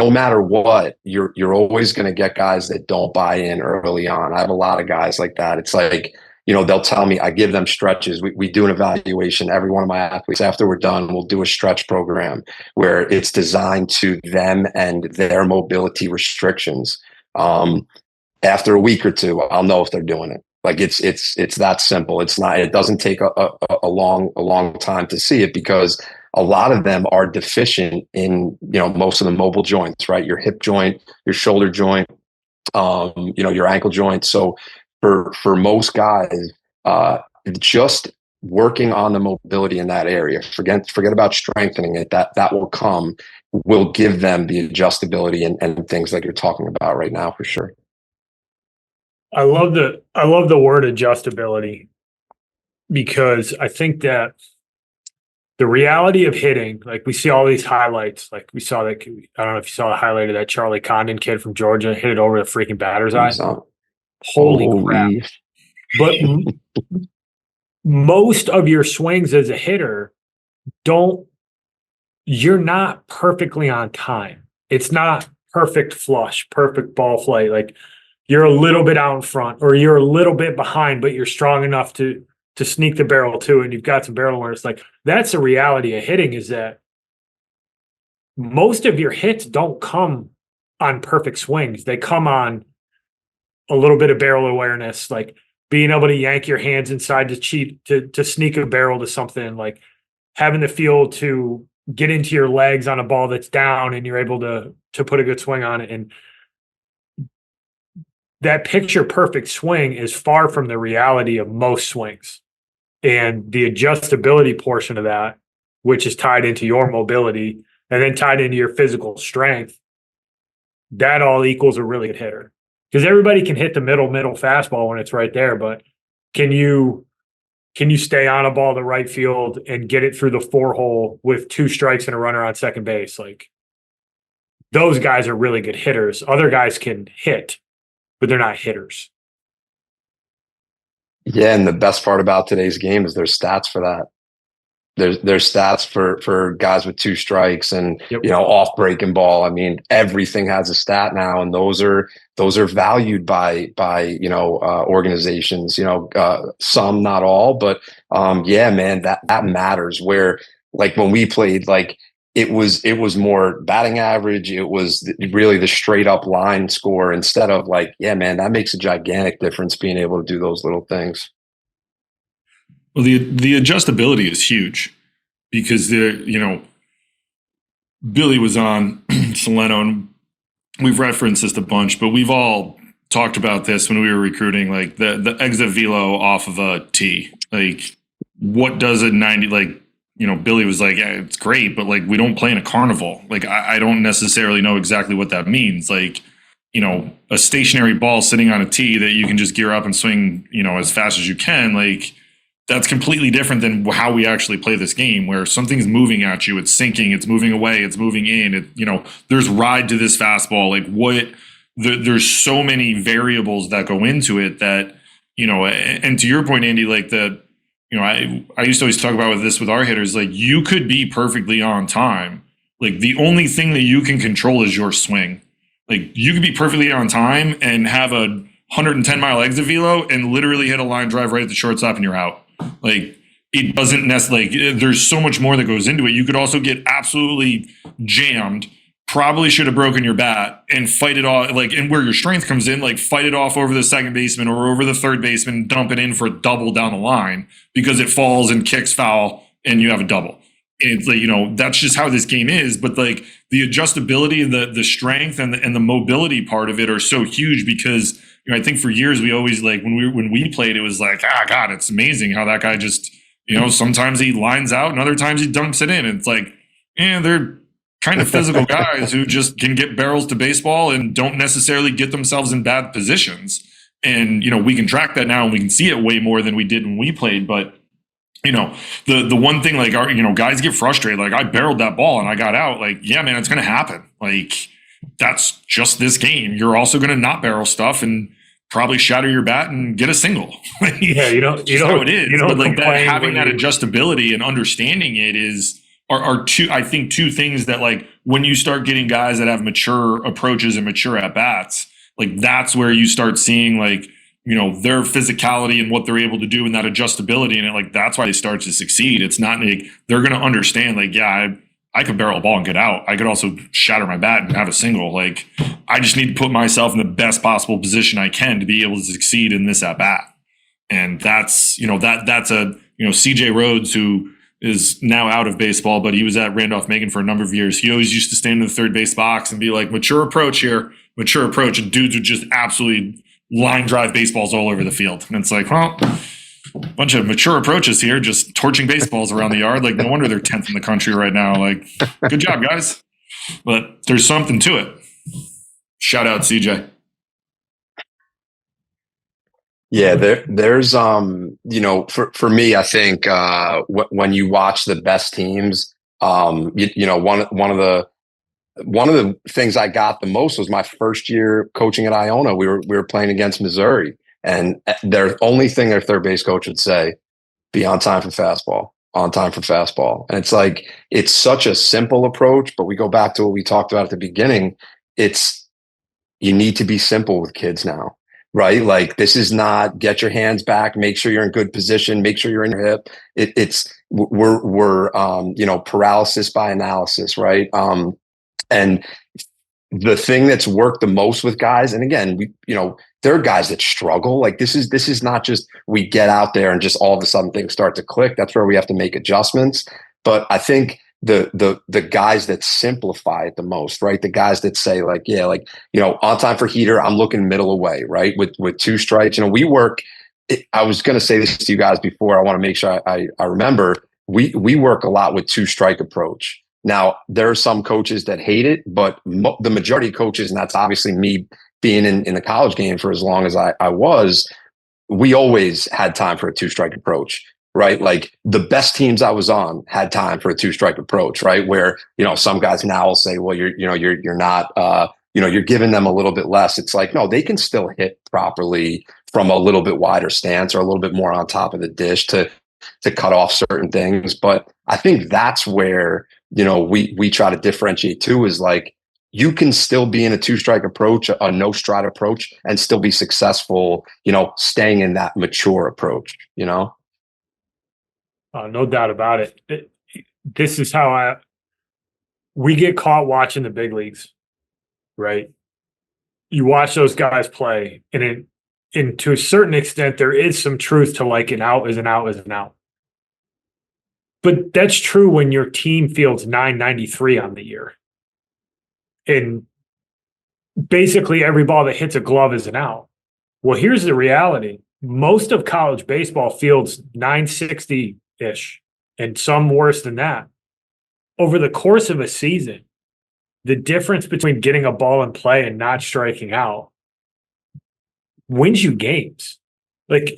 matter what, you're always going to get guys that don't buy in early on. I have a lot of guys like that. It's like, they'll tell me, I give them stretches. We do an evaluation. Every one of my athletes, after we're done, we'll do a stretch program where it's designed to them and their mobility restrictions. After a week or two, I'll know if they're doing it. Like it's that simple. It's not, it doesn't take a long time to see it, because a lot of them are deficient in, most of the mobile joints, right? Your hip joint, your shoulder joint, your ankle joint. So for most guys, just working on the mobility in that area, forget about strengthening it. That will give them the adjustability and things like you're talking about right now, for sure. I love the word adjustability, because I think that the reality of hitting, like we see all these highlights, like we saw that, I don't know if you saw the highlight of that Charlie Condon kid from Georgia hit it over the freaking batter's eye. Holy crap. But most of your swings as a hitter you're not perfectly on time. It's not perfect flush, perfect ball flight. Like you're a little bit out in front or you're a little bit behind, but you're strong enough to sneak the barrel too, and you've got some barrel awareness. Like that's the reality of hitting, is that most of your hits don't come on perfect swings. They come on a little bit of barrel awareness, like being able to yank your hands inside to sneak a barrel to something, like having the feel to get into your legs on a ball that's down and you're able to put a good swing on it. And that picture perfect swing is far from the reality of most swings. And the adjustability portion of that, which is tied into your mobility and then tied into your physical strength, that all equals a really good hitter. Because everybody can hit the middle fastball when it's right there, but can you stay on a ball to right field and get it through the 4-hole with 2 strikes and a runner on second base? Like those guys are really good hitters. Other guys can hit, but they're not hitters. Yeah, and the best part about today's game is there's stats for that. There's stats for guys with 2 strikes and off breaking ball. I mean, everything has a stat now, and those are valued by organizations. Some, not all, but yeah, man, that matters. Where like when we played, like it was more batting average. It was really the straight up line score instead of like, yeah, man, that makes a gigantic difference being able to do those little things. Well, the adjustability is huge because Billy was on Soleno, and we've referenced this a bunch, but we've all talked about this when we were recruiting, like the exit velo off of a tee. Like, what does a 90, like, Billy was like, yeah, it's great, but like, we don't play in a carnival. Like, I don't necessarily know exactly what that means. Like, a stationary ball sitting on a tee that you can just gear up and swing, as fast as you can. Like, that's completely different than how we actually play this game, where something's moving at you, it's sinking, it's moving away, it's moving in. There's ride to this fastball. Like there's so many variables that go into it that, and to your point, Andy, like I used to always talk about with our hitters, like you could be perfectly on time. Like the only thing that you can control is your swing. Like you could be perfectly on time and have a 110 mile exit velo and literally hit a line drive right at the shortstop and you're out. Like it doesn't necessarily, like there's so much more that goes into it. You could also get absolutely jammed, probably should have broken your bat and fight it off, like, and where your strength comes in, like fight it off over the second baseman or over the third baseman, dump it in for a double down the line because it falls and kicks foul and you have a double. And it's like, that's just how this game is. But like the adjustability and the strength and the mobility part of it are so huge because I think for years we always like when we played, it was like, God, it's amazing how that guy just, sometimes he lines out and other times he dumps it in. And it's like, they're kind of physical guys who just can get barrels to baseball and don't necessarily get themselves in bad positions. And, we can track that now and we can see it way more than we did when we played. But, the one thing, like, guys get frustrated. Like, I barreled that ball and I got out. Like, yeah, man, it's going to happen. Like, that's just this game. You're also going to not barrel stuff and probably shatter your bat and get a single. Yeah, how it is. But like that, having that adjustability and understanding it are two things that, like, when you start getting guys that have mature approaches and mature at bats, like, that's where you start seeing, like, their physicality and what they're able to do and that adjustability. And like, that's why they start to succeed. It's not like they're going to understand, like, yeah, I could barrel a ball and get out. I could also shatter my bat and have a single. Like, I just need to put myself in the best possible position I can to be able to succeed in this at bat. And that's, that's a, CJ Rhodes, who is now out of baseball, but he was at Randolph-Macon for a number of years. He always used to stand in the third base box and be like, mature approach here, mature approach. And dudes would just absolutely line drive baseballs all over the field. And it's like, well, a bunch of mature approaches here, just torching baseballs around the yard. Like, no wonder they're 10th in the country right now. Like, good job, guys. But there's something to it. Shout out, CJ. Yeah, there's for me, I think when you watch the best teams, one of the things I got the most was my first year coaching at Iona. We were playing against Missouri, and their only thing their third base coach would say, "Be on time for fastball, on time for fastball." And it's like, it's such a simple approach, but we go back to what we talked about at the beginning. You need to be simple with kids now. Right? Like, this is not get your hands back, make sure you're in good position, make sure you're in your hip. We're paralysis by analysis, right? And the thing that's worked the most with guys, and again, there are guys that struggle. Like, this is not just we get out there and just all of a sudden things start to click. That's where we have to make adjustments. But I think the guys that simplify it the most, right? The guys that say, like, yeah, like, on time for heater, I'm looking middle away, right? With two strikes, we work. I was going to say this to you guys before. I want to make sure I remember. We work a lot with two strike approach. Now, there are some coaches that hate it, but the majority of coaches, and that's obviously me being in the college game for as long as I was, we always had time for a two strike approach. Right. Like, the best teams I was on had time for a two strike approach. Right. Where, some guys now will say, well, you're not, you're giving them a little bit less. It's like, no, they can still hit properly from a little bit wider stance or a little bit more on top of the dish to cut off certain things. But I think that's where, we try to differentiate too, is like, you can still be in a two strike approach, a no stride approach, and still be successful, staying in that mature approach, No doubt about it. This is how we get caught watching the big leagues, right? You watch those guys play, and to a certain extent, there is some truth to, like, an out is an out is an out. But that's true when your team fields 993 on the year. And basically every ball that hits a glove is an out. Well, here's the reality. Most of college baseball fields 960-ish, and some worse than that. Over the course of a season, the difference between getting a ball in play and not striking out wins you games. Like,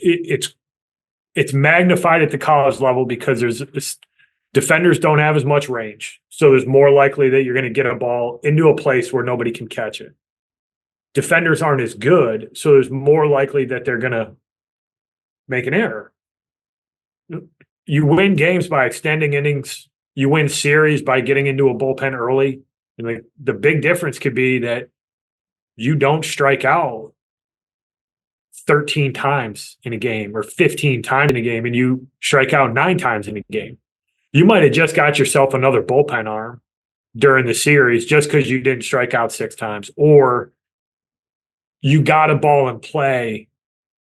it's magnified at the college level because defenders don't have as much range. So there's more likely that you're going to get a ball into a place where nobody can catch it. Defenders aren't as good, so there's more likely that they're going to make an error. You win games by extending innings. You win series by getting into a bullpen early. And the big difference could be that you don't strike out 13 times in a game or 15 times in a game, and you strike out 9 times in a game. You might have just got yourself another bullpen arm during the series just because you didn't strike out 6 times, or you got a ball in play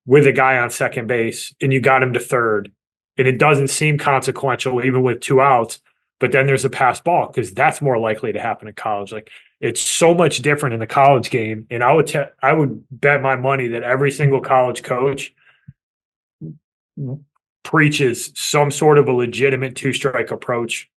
with a guy on second base and you got him to third, and it doesn't seem consequential even with 2 outs, but then there's a pass ball, because that's more likely to happen in college. Like, it's so much different in the college game. And I would bet my money that every single college coach preaches some sort of a legitimate 2-strike approach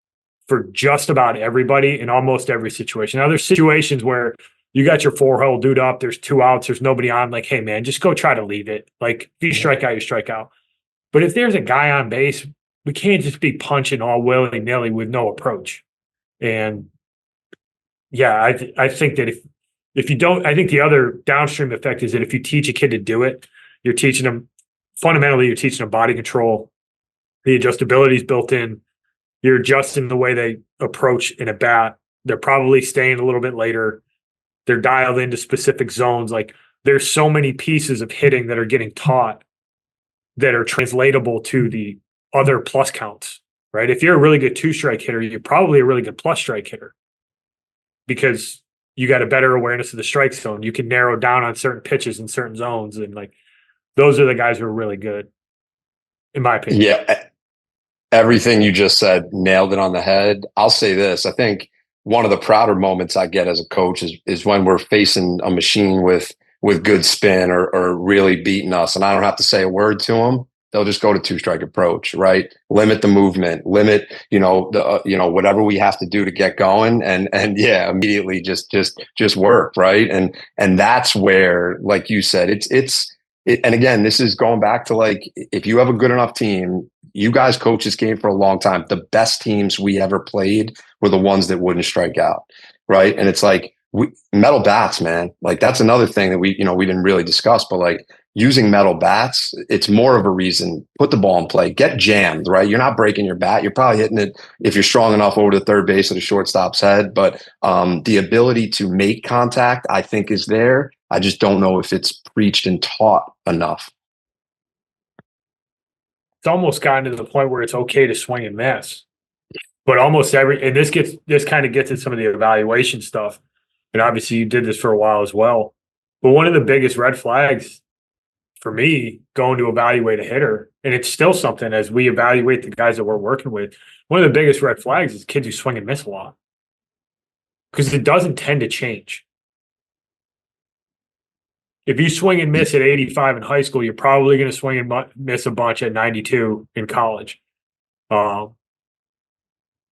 for just about everybody in almost every situation. Now, there's situations where you got your 4-hole dude up, there's 2 outs, there's nobody on, like, hey man, just go try to leave it. Like, if you strike out, you strike out. But if there's a guy on base, we can't just be punching all willy-nilly with no approach. And yeah, I think that if you don't, I think the other downstream effect is that if you teach a kid to do it, you're teaching them fundamentally, you're teaching them body control, the adjustability is built in. You're adjusting the way they approach in a bat. They're probably staying a little bit later. They're dialed into specific zones. Like, there's so many pieces of hitting that are getting taught that are translatable to the other plus counts, right? If you're a really good 2-strike hitter, you're probably a really good plus strike hitter because you got a better awareness of the strike zone. You can narrow down on certain pitches in certain zones. And like, those are the guys who are really good, in my opinion. Yeah. Everything you just said, nailed it on the head. I'll say this. I think one of the prouder moments I get as a coach is when we're facing a machine with good spin or really beating us, and I don't have to say a word to them. They'll just go to 2-strike approach, right? Limit the movement, limit, whatever we have to do to get going, and yeah, immediately just work, right? And that's where, like you said, and again, this is going back to, like, if you have a good enough team, you guys coach this game for a long time. The best teams we ever played were the ones that wouldn't strike out, right? And it's like, metal bats, man. Like, that's another thing that we didn't really discuss, but like, using metal bats, it's more of a reason. Put the ball in play, get jammed, right? You're not breaking your bat. You're probably hitting it, if you're strong enough, over the third base of the shortstop's head. But the ability to make contact, I think, is there. I just don't know if it's preached and taught enough. It's almost gotten to the point where it's okay to swing and miss. But almost and this kind of gets at some of the evaluation stuff. And obviously you did this for a while as well. But one of the biggest red flags for me going to evaluate a hitter, and it's still something as we evaluate the guys that we're working with, one of the biggest red flags is kids who swing and miss a lot. Because it doesn't tend to change. If you swing and miss at 85 in high school, you're probably going to swing and miss a bunch at 92 in college.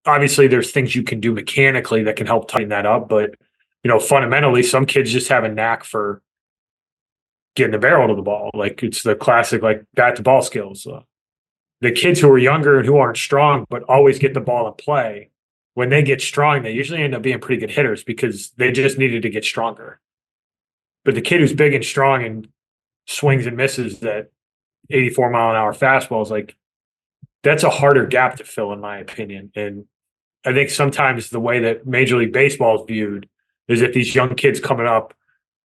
Obviously, there's things you can do mechanically that can help tighten that up, but fundamentally, some kids just have a knack for getting the barrel to the ball. Like, it's the classic, like, bat to ball skills. The kids who are younger and who aren't strong but always get the ball in play, when they get strong, they usually end up being pretty good hitters because they just needed to get stronger. But the kid who's big and strong and swings and misses that 84-mile-an-hour fastball is like, that's a harder gap to fill, in my opinion. And I think sometimes the way that Major League Baseball is viewed is that these young kids coming up,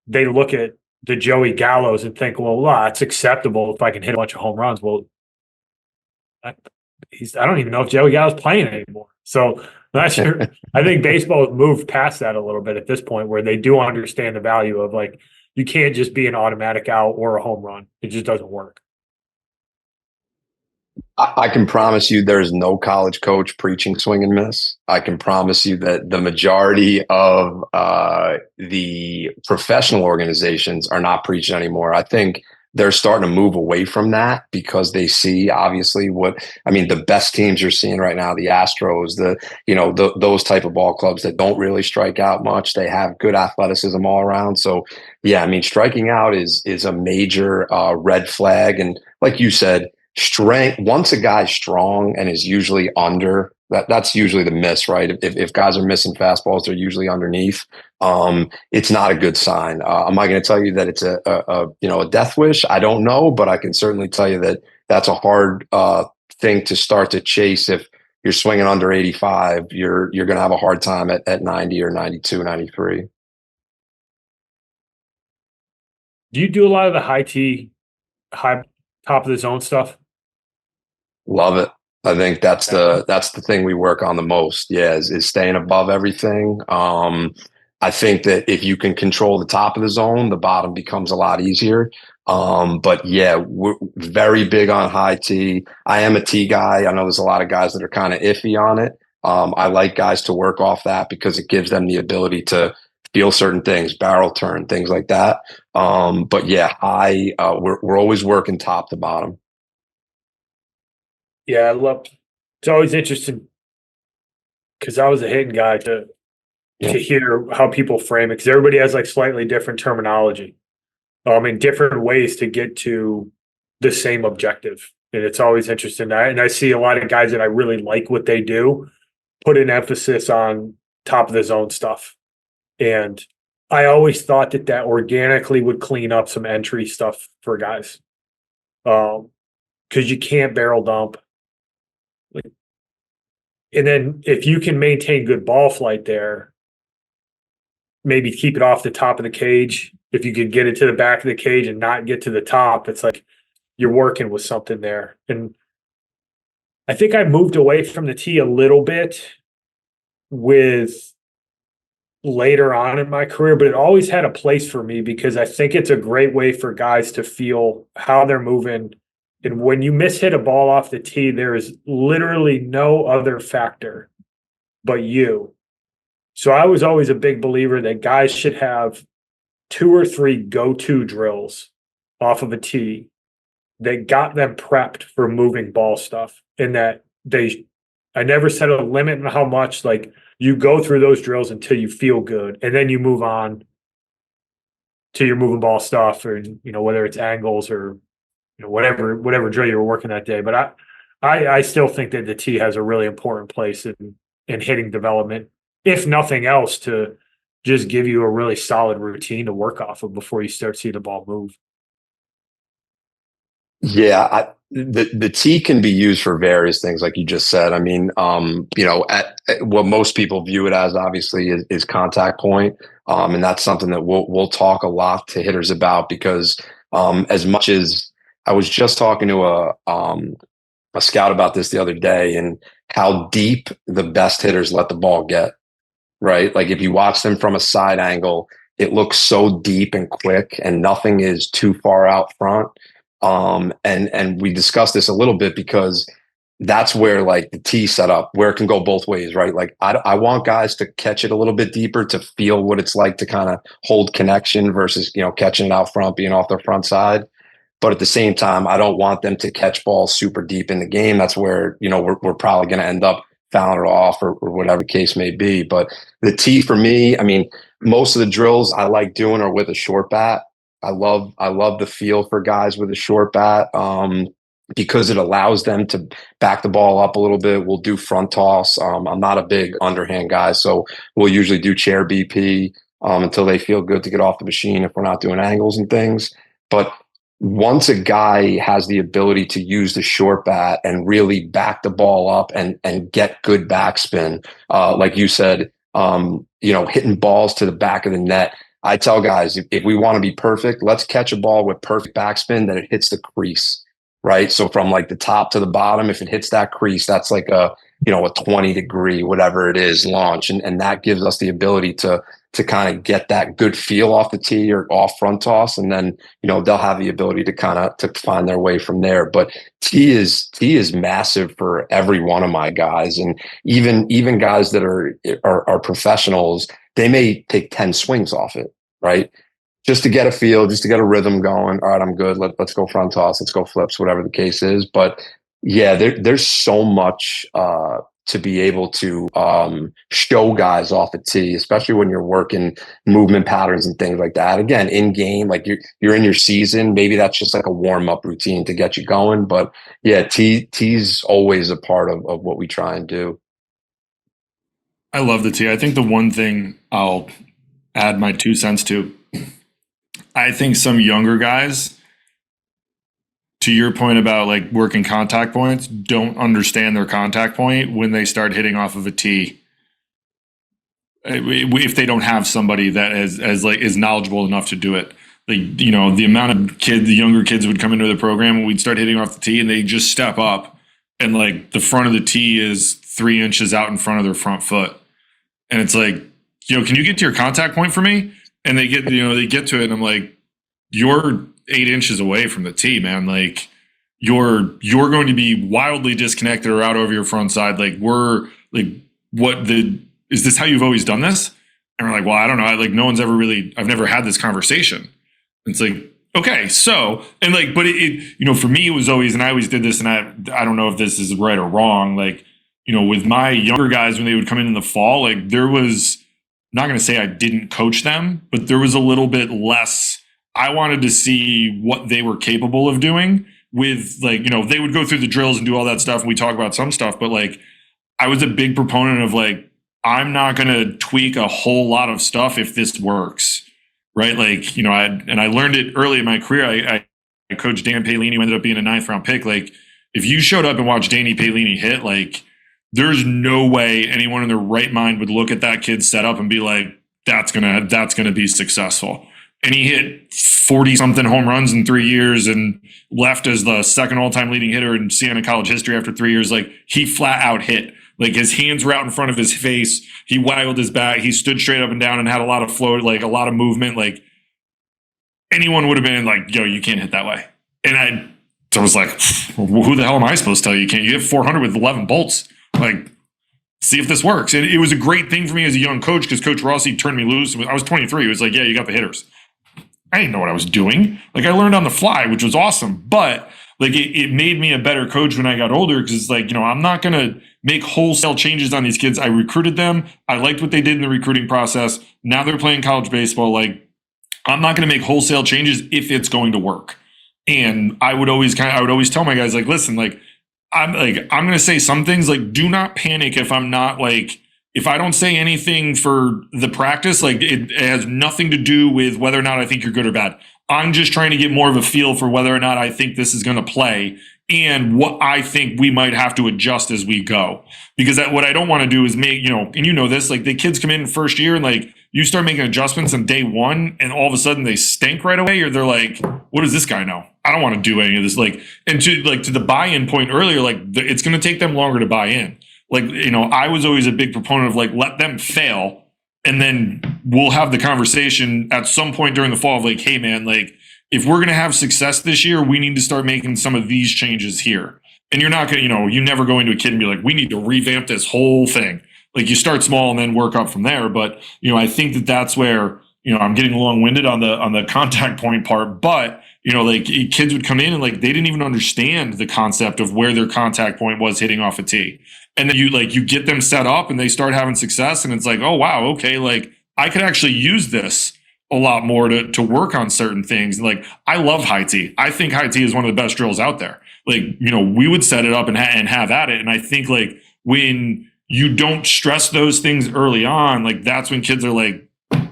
they look at the Joey Gallos and think, well, it's acceptable if I can hit a bunch of home runs. Well, I don't even know if Joey Gallo's playing anymore. So not sure. I think baseball has moved past that a little bit at this point, where they do understand the value of, like, you can't just be an automatic out or a home run. It just doesn't work. I can promise you there's no college coach preaching swing and miss. I can promise you that the majority of the professional organizations are not preaching anymore. I think they're starting to move away from that because they see, obviously, the best teams you're seeing right now, the Astros, those type of ball clubs that don't really strike out much. They have good athleticism all around. So yeah, striking out is a major red flag. And like you said, strength, once a guy's strong and is usually under, that's usually the miss, right? If guys are missing fastballs, they're usually underneath. It's not a good sign. Am I going to tell you that it's a death wish? I don't know, but I can certainly tell you that that's a hard thing to start to chase. If you're swinging under 85, you're going to have a hard time at 90 or 92, 93. Do you do a lot of the high top of the zone stuff? Love it. I think that's the thing we work on the most. Yeah, is staying above everything. I think that if you can control the top of the zone, the bottom becomes a lot easier. But yeah, we're very big on high T. I am a T guy. I know there's a lot of guys that are kind of iffy on it. I like guys to work off that because it gives them the ability to feel certain things, barrel turn, things like that. But yeah, we're always working top to bottom. Yeah, it's always interesting because I was a hitting guy too. to hear how people frame it, because everybody has like slightly different terminology, and different ways to get to the same objective. And it's always interesting. And I see a lot of guys that I really like what they do put an emphasis on top of the zone stuff. And I always thought that organically would clean up some entry stuff for guys. Because you can't barrel dump. And then if you can maintain good ball flight there, maybe keep it off the top of the cage. If you could get it to the back of the cage and not get to the top, it's like you're working with something there. And I think I moved away from the tee a little bit with later on in my career, but it always had a place for me because I think it's a great way for guys to feel how they're moving. And when you mishit a ball off the tee, there is literally no other factor but you. So I was always a big believer that guys should have 2 or 3 go-to drills off of a tee that got them prepped for moving ball stuff. And that I never set a limit on how much, like, you go through those drills until you feel good, and then you move on to your moving ball stuff, or whether it's angles or whatever drill you were working that day. But I still think that the tee has a really important place in hitting development, if nothing else, to just give you a really solid routine to work off of before you start seeing the ball move. Yeah, the tee can be used for various things, like you just said. I mean, at what most people view it as, obviously, is contact point, and that's something that we'll talk a lot to hitters about because as much as I was just talking to a scout about this the other day, and how deep the best hitters let the ball get, right? Like if you watch them from a side angle, it looks so deep and quick, and nothing is too far out front. And we discussed this a little bit because that's where like the tee setup, where it can go both ways, right? Like I want guys to catch it a little bit deeper to feel what it's like to kind of hold connection versus, catching it out front, being off their front side. But at the same time, I don't want them to catch balls super deep in the game. That's where, we're probably going to end up fouling it off or whatever the case may be. But the tee for me, I mean, most of the drills I like doing are with a short bat. I love the feel for guys with a short bat because it allows them to back the ball up a little bit. We'll do front toss. I'm not a big underhand guy, so we'll usually do chair BP until they feel good to get off the machine if we're not doing angles and things. But once a guy has the ability to use the short bat and really back the ball up and get good backspin, like you said, hitting balls to the back of the net. I tell guys, if we want to be perfect, let's catch a ball with perfect backspin that it hits the crease, right? So from like the top to the bottom, if it hits that crease, that's like a 20-degree, whatever it is, launch. And that gives us the ability to kind of get that good feel off the tee or off front toss. And then, they'll have the ability to kind of to find their way from there. But tee is massive for every one of my guys. And even guys that are professionals, they may take 10 swings off it, right? Just to get a feel, just to get a rhythm going. All right, I'm good. Let's go front toss. Let's go flips, whatever the case is. But yeah, there's so much to be able to show guys off a tee, especially when you're working movement patterns and things like that. Again, in game, like you're in your season, maybe that's just like a warm up routine to get you going. But yeah, tee's always a part of what we try and do. I love the tee. I think the one thing I'll add my 2 cents to, I think some younger guys, to your point about like working contact points, don't understand their contact point when they start hitting off of a tee. If they don't have somebody that is knowledgeable enough to do it. Like, the amount of the younger kids would come into the program and we'd start hitting off the tee and they just step up and like the front of the tee is 3 inches out in front of their front foot. And it's like, can you get to your contact point for me? And they get to it and I'm like, you're 8 inches away from the tee, man. Like you're going to be wildly disconnected or out over your front side. Like is this how you've always done this? And we're like, well, I don't know. No one's ever I've never had this conversation. And it's like, okay, so, and like, but it for me, it was always, and I always did this, and I don't know if this is right or wrong. Like, with my younger guys, when they would come in the fall, like there was not going to say I didn't coach them, but there was a little bit less. I wanted to see what they were capable of doing with, like, you know, they would go through the drills and do all that stuff. And we talk about some stuff, but like, I was a big proponent of like, I'm not going to tweak a whole lot of stuff if this works. Right. Like, you know, I learned it early in my career. I coached Dan Palini, who ended up being a 9th round pick. Like, if you showed up and watched Danny Palini hit, like, there's no way anyone in their right mind would look at that kid's setup and be like, that's gonna be successful. And he hit 40 something home runs in 3 years and left as the second all-time leading hitter in Siena College history after 3 years. Like, he flat out hit. Like, his hands were out in front of his face. He waggled his bat. He stood straight up and down and had a lot of flow, like a lot of movement. Like, anyone would have been like, yo, you can't hit that way. And I was like, who the hell am I supposed to tell you? You can't. You hit 400 with 11 bolts. Like, see if this works. And it was a great thing for me as a young coach because Coach Rossi turned me loose. I was 23. He was like, yeah, you got the hitters. I didn't know what I was doing. Like, I learned on the fly, which was awesome. But like, it made me a better coach when I got older because it's like, you know, I'm not going to make wholesale changes on these kids. I recruited them. I liked what they did in the recruiting process. Now they're playing college baseball. Like, I'm not going to make wholesale changes if it's going to work. And I would always tell my guys, like, listen, like, I'm going to say some things, like, do not panic if I'm not, like, if I don't say anything for the practice, like, it has nothing to do with whether or not I think you're good or bad. I'm just trying to get more of a feel for whether or not I think this is going to play and what I think we might have to adjust as we go. Because what I don't want to do is make, you know, and you know this, like, the kids come in first year and like you start making adjustments on day one and all of a sudden they stink right away, or they're like, what does this guy know? I don't want to do any of this. Like, and to the buy-in point earlier, like, it's going to take them longer to buy in. Like, you know, I was always a big proponent of like, let them fail. And then we'll have the conversation at some point during the fall of like, hey man, like, if we're going to have success this year, we need to start making some of these changes here. And you're not going to, you know, you never go into a kid and be like, we need to revamp this whole thing. Like, you start small and then work up from there. But, you know, I think that that's where, you know, I'm getting long-winded on the contact point part, but, you know, like, kids would come in and like, they didn't even understand the concept of where their contact point was hitting off a tee. And then you get them set up and they start having success and it's like, oh wow, okay, like, I could actually use this a lot more to work on certain things. Like, I love high tee. I think high tee is one of the best drills out there. Like, you know, we would set it up and have at it. And I think like when you don't stress those things early on, like, that's when kids are like,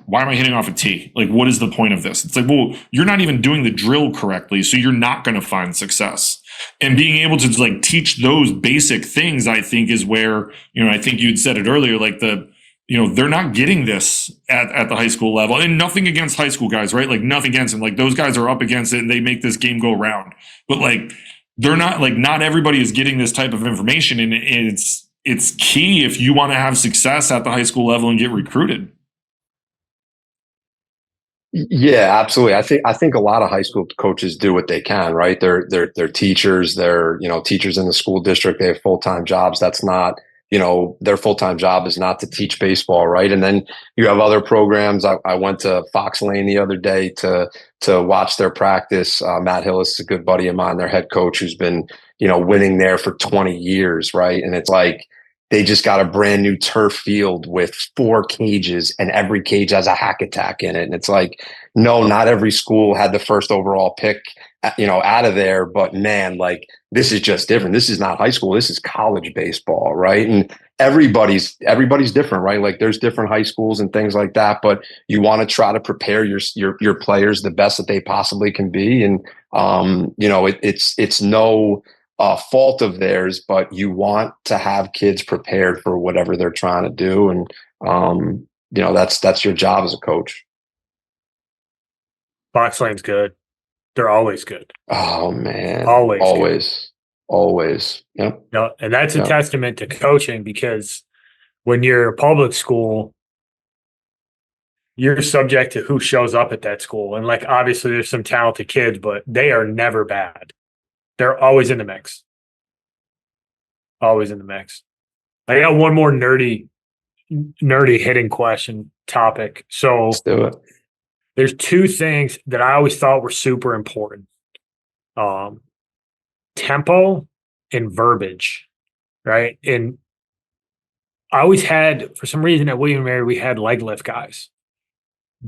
why am I hitting off a tee? Like, what is the point of this? It's like, well, you're not even doing the drill correctly, so you're not going to find success. And being able to like teach those basic things, I think, is where, you know, I think you'd said it earlier, like you know, they're not getting this at the high school level. And nothing against high school guys, right? Like, nothing against them. Like, those guys are up against it and they make this game go round. But like, they're not, like, not everybody is getting this type of information. And it's key if you want to have success at the high school level and get recruited. Yeah, absolutely. I think a lot of high school coaches do what they can, right? They're teachers, they're, you know, teachers in the school district, they have full-time jobs. That's not, you know, their full-time job is not to teach baseball, right? And then you have other programs. I went to Fox Lane the other day to watch their practice. Matt Hillis is a good buddy of mine, their head coach, who's been, you know, winning there for 20 years, right? And it's like, they just got a brand new turf field with 4 cages and every cage has a hack attack in it. And it's like, no, not every school had the first overall pick, you know, out of there. But man, like, this is just different. This is not high school. This is college baseball, right? And everybody's different, right? Like, there's different high schools and things like that, but you want to try to prepare your players the best that they possibly can be. And you know, it's no fault of theirs, but you want to have kids prepared for whatever they're trying to do. And, you know, that's your job as a coach. Fox Lane's good. They're always good. Oh man. Always. Always. Yep. No, and that's a testament to coaching, because when you're a public school, you're subject to who shows up at that school. And like, obviously there's some talented kids, but they are never bad. They're always in the mix. Always in the mix. I got one more nerdy hitting question topic. So Let's do it. there's 2 things that I always thought were super important. Tempo and verbiage, right? And I always had, for some reason at William & Mary, we had leg lift guys,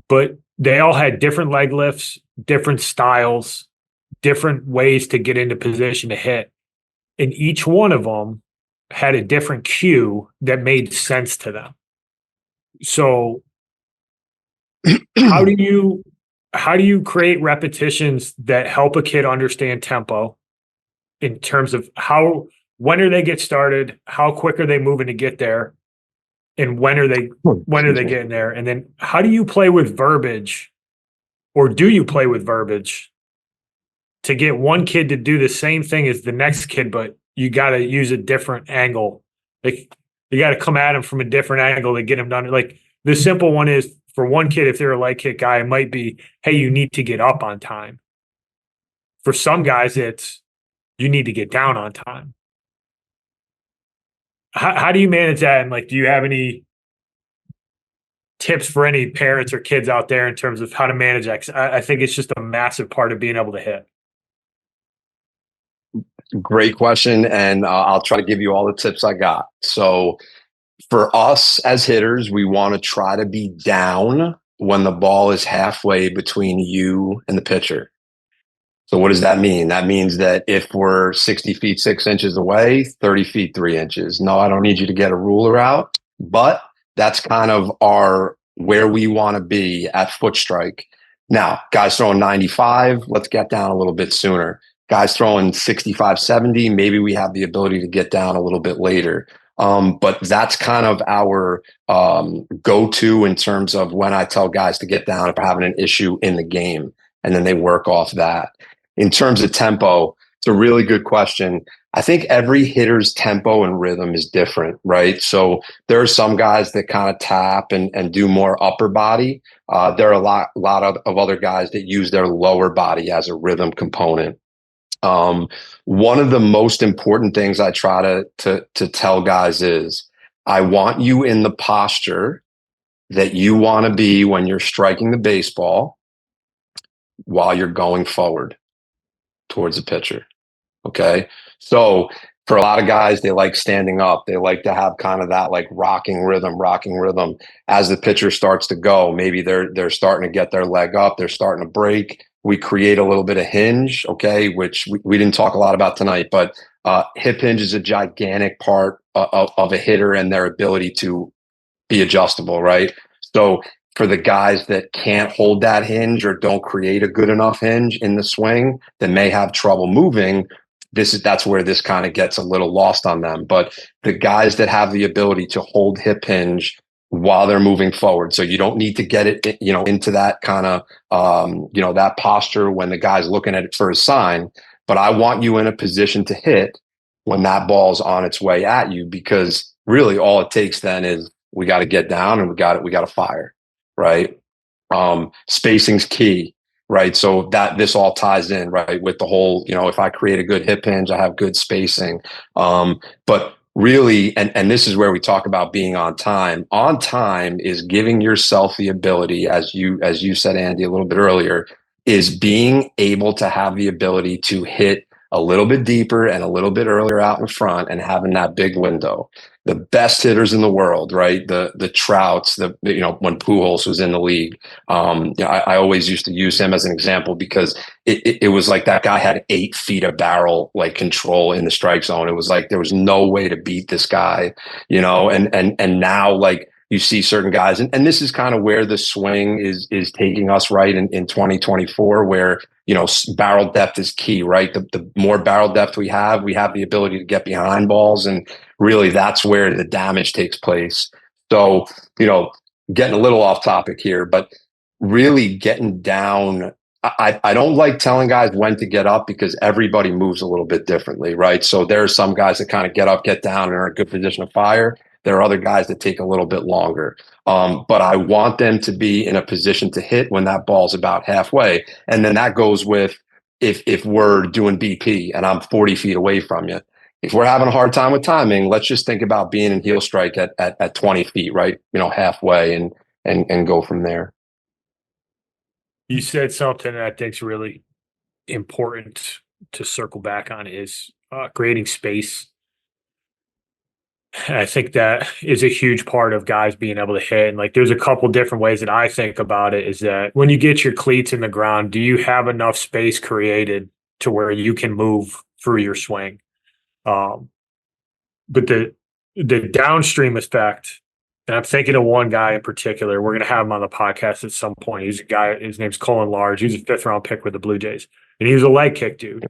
but they all had different leg lifts, different styles, different ways to get into position to hit. And each one of them had a different cue that made sense to them. So how do you create repetitions that help a kid understand tempo in terms of when do they get started, how quick are they moving to get there, and when are they getting there? And then how do you play with verbiage, or do you play with verbiage to get one kid to do the same thing as the next kid, but you got to use a different angle? Like, you got to come at him from a different angle to get him done. Like, the simple one is, for one kid, if they're a leg kick guy, it might be, hey, you need to get up on time. For some guys, it's, you need to get down on time. How do you manage that? And like, do you have any tips for any parents or kids out there in terms of how to manage that? 'Cause I think it's just a massive part of being able to hit. Great question. And I'll try to give you all the tips I got. So for us as hitters, we want to try to be down when the ball is halfway between you and the pitcher. So what does that mean? That means that if we're 60 feet 6 inches away, 30 feet 3 inches. No, I don't need you to get a ruler out, but that's kind of our where we want to be at foot strike. Now, guys throwing 95, let's get down a little bit sooner. Guys throwing 65, 70, maybe we have the ability to get down a little bit later. But that's kind of our go-to in terms of when I tell guys to get down if they're having an issue in the game, and then they work off that. In terms of tempo, it's a really good question. I think every hitter's tempo and rhythm is different, right? So there are some guys that kind of tap and do more upper body. There are a lot of other guys that use their lower body as a rhythm component. One of the most important things I try to tell guys is, I want you in the posture that you want to be when you're striking the baseball while you're going forward towards the pitcher. Okay. So for a lot of guys, they like standing up. They like to have kind of that like rocking rhythm. As the pitcher starts to go, maybe they're starting to get their leg up. They're starting to break. We create a little bit of hinge, okay, which we didn't talk a lot about tonight, but hip hinge is a gigantic part of a hitter and their ability to be adjustable, right? So for the guys that can't hold that hinge or don't create a good enough hinge in the swing, that may have trouble moving, that's where this kind of gets a little lost on them. But the guys that have the ability to hold hip hinge while they're moving forward, so you don't need to get it, into that kind of, that posture when the guy's looking at it for a sign. But I want you in a position to hit when that ball's on its way at you, because really all it takes then is we got to get down and we got to fire, right? Spacing's key, right? So that this all ties in, right, with the whole, if I create a good hip hinge, I have good spacing. But really, and this is where we talk about being on time. On time is giving yourself the ability, as you said, Andy, a little bit earlier, is being able to have the ability to hit a little bit deeper and a little bit earlier out in front and having that big window. The best hitters in the world, right? The Trouts, when Pujols was in the league, I always used to use him as an example because it was like that guy had 8 feet of barrel like control in the strike zone. It was like there was no way to beat this guy, and now like you see certain guys, and this is kind of where the swing is taking us, right, in 2024, where barrel depth is key, right? The more barrel depth we have the ability to get behind balls, and really that's where the damage takes place. So, getting a little off topic here, but really getting down. I don't like telling guys when to get up because everybody moves a little bit differently, right? So there are some guys that kind of get up, get down, and are in a good position to fire. There are other guys that take a little bit longer. But I want them to be in a position to hit when that ball's about halfway. And then that goes with if we're doing BP and I'm 40 feet away from you. If we're having a hard time with timing, let's just think about being in heel strike at 20 feet, right? Halfway and go from there. You said something that I think is really important to circle back on is creating space. I think that is a huge part of guys being able to hit. And like, there's a couple different ways that I think about it is that when you get your cleats in the ground, do you have enough space created to where you can move through your swing? Um, but the downstream effect, and I'm thinking of one guy in particular. We're going to have him on the podcast at some point. He's a guy. His name's Colin Large. He's a 5th-round pick with the Blue Jays, and he was a leg kick dude,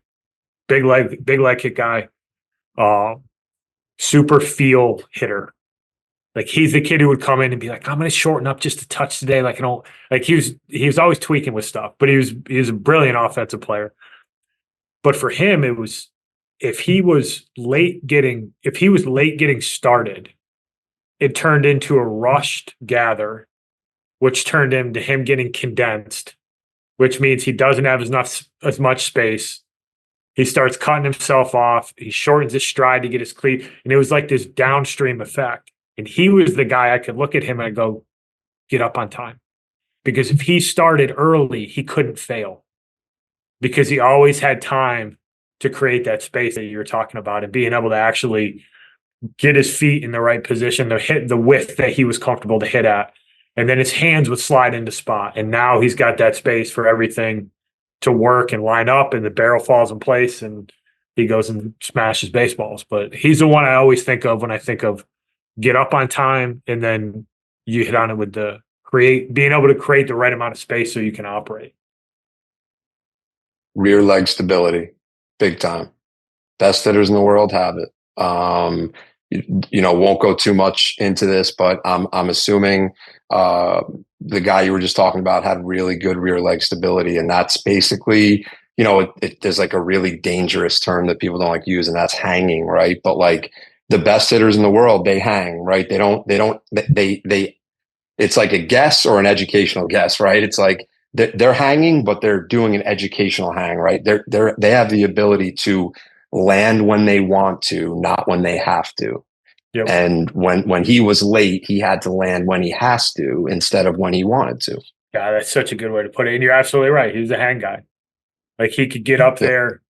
big leg kick guy, uh, super feel hitter. Like he's the kid who would come in and be like, "I'm going to shorten up just a touch today." Like I don't like he was always tweaking with stuff, but he was a brilliant offensive player. But for him, it was if he was late getting started, it turned into a rushed gather, which turned into him getting condensed, which means he doesn't have as much space. He starts cutting himself off. He shortens his stride to get his cleat. And it was like this downstream effect. And he was the guy I could look at him and I go, get up on time. Because if he started early, he couldn't fail. Because he always had time to create that space that you were talking about and being able to actually get his feet in the right position to hit the width that he was comfortable to hit at. And then his hands would slide into spot. And now he's got that space for everything to work and line up, and the barrel falls in place and he goes and smashes baseballs. But he's the one I always think of when I think of get up on time, and then you hit on it with being able to create the right amount of space so you can operate. Rear leg stability, big time. Best hitters in the world have it. Won't go too much into this, but I'm assuming the guy you were just talking about had really good rear leg stability, and that's basically, there's like a really dangerous term that people don't like use, and that's hanging, right? But like the best hitters in the world, they hang, right? They it's like a guess or an educational guess, right? It's like they're hanging, but they're doing an educational hang, right? They have the ability to land when they want to, not when they have to. Yep. And when he was late, he had to land when he has to instead of when he wanted to. Yeah, that's such a good way to put it. And you're absolutely right. He was a hang guy. Like he could get up there,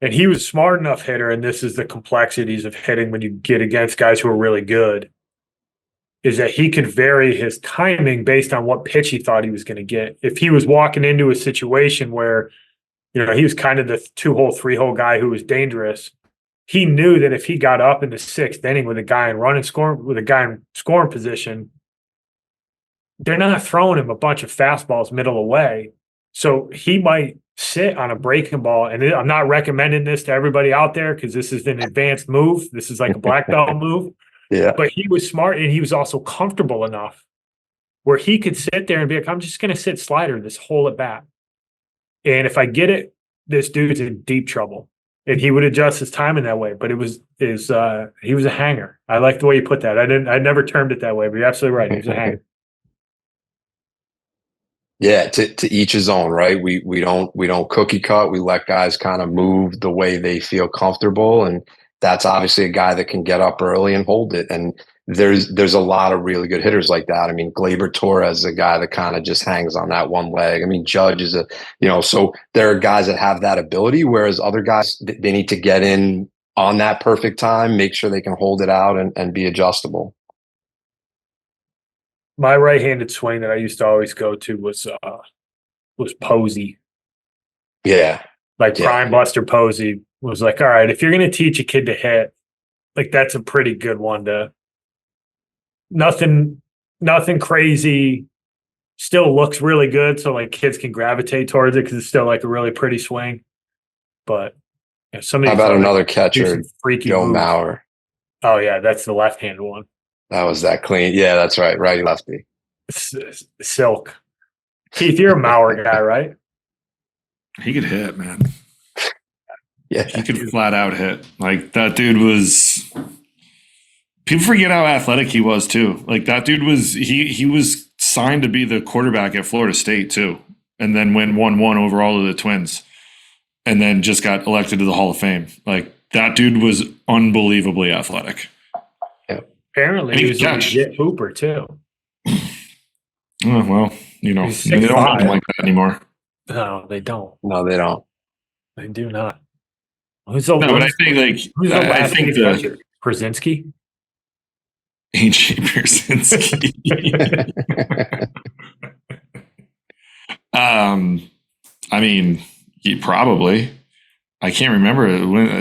and he was smart enough hitter. And this is the complexities of hitting when you get against guys who are really good, is that he could vary his timing based on what pitch he thought he was going to get. If he was walking into a situation where, he was kind of the 2-hole, 3-hole guy who was dangerous, he knew that if he got up in the 6th inning with a guy in scoring position, they're not throwing him a bunch of fastballs middle away. So he might sit on a breaking ball. And I'm not recommending this to everybody out there because this is an advanced move. This is like a black belt move. Yeah. But he was smart, and he was also comfortable enough where he could sit there and be like, I'm just going to sit slider this whole at bat. And if I get it, this dude's in deep trouble. And he would adjust his time in that way. But he was a hanger. I like the way you put that. I never termed it that way, but you're absolutely right. He was a hanger. Yeah, to each his own, right? We don't cookie cut. We let guys kind of move the way they feel comfortable, and that's obviously a guy that can get up early and hold it. And there's a lot of really good hitters like that. I mean, Gleyber Torres is a guy that kind of just hangs on that one leg. I mean, Judge is so there are guys that have that ability, whereas other guys, they need to get in on that perfect time, make sure they can hold it out and be adjustable. My right-handed swing that I used to always go to was Posey. Yeah. Like Prime Buster Posey was like, all right, if you're going to teach a kid to hit, like that's a pretty good one to nothing crazy, still looks really good. So like kids can gravitate towards it because it's still like a really pretty swing. But some of How these about another catcher, freaky Joe moves. Mauer? Oh yeah, that's the left-handed one. That was that clean. Yeah, that's right. Righty lefty. Silk. Keith, you're a Mauer guy, right? He could hit, man. Yeah, he could flat out hit. Like that dude was. People forget how athletic he was too. Like that dude was. He was signed to be the quarterback at Florida State too, and then won 1 overall to the Twins, and then just got elected to the Hall of Fame. Like that dude was unbelievably athletic. Apparently, he was a legit hooper too. Oh, well, they don't have him like that anymore. No, they don't. No, they don't. They do not. But I think who's the last catcher? Krasinski? H.J. Piersinski. I mean, he probably. I can't remember.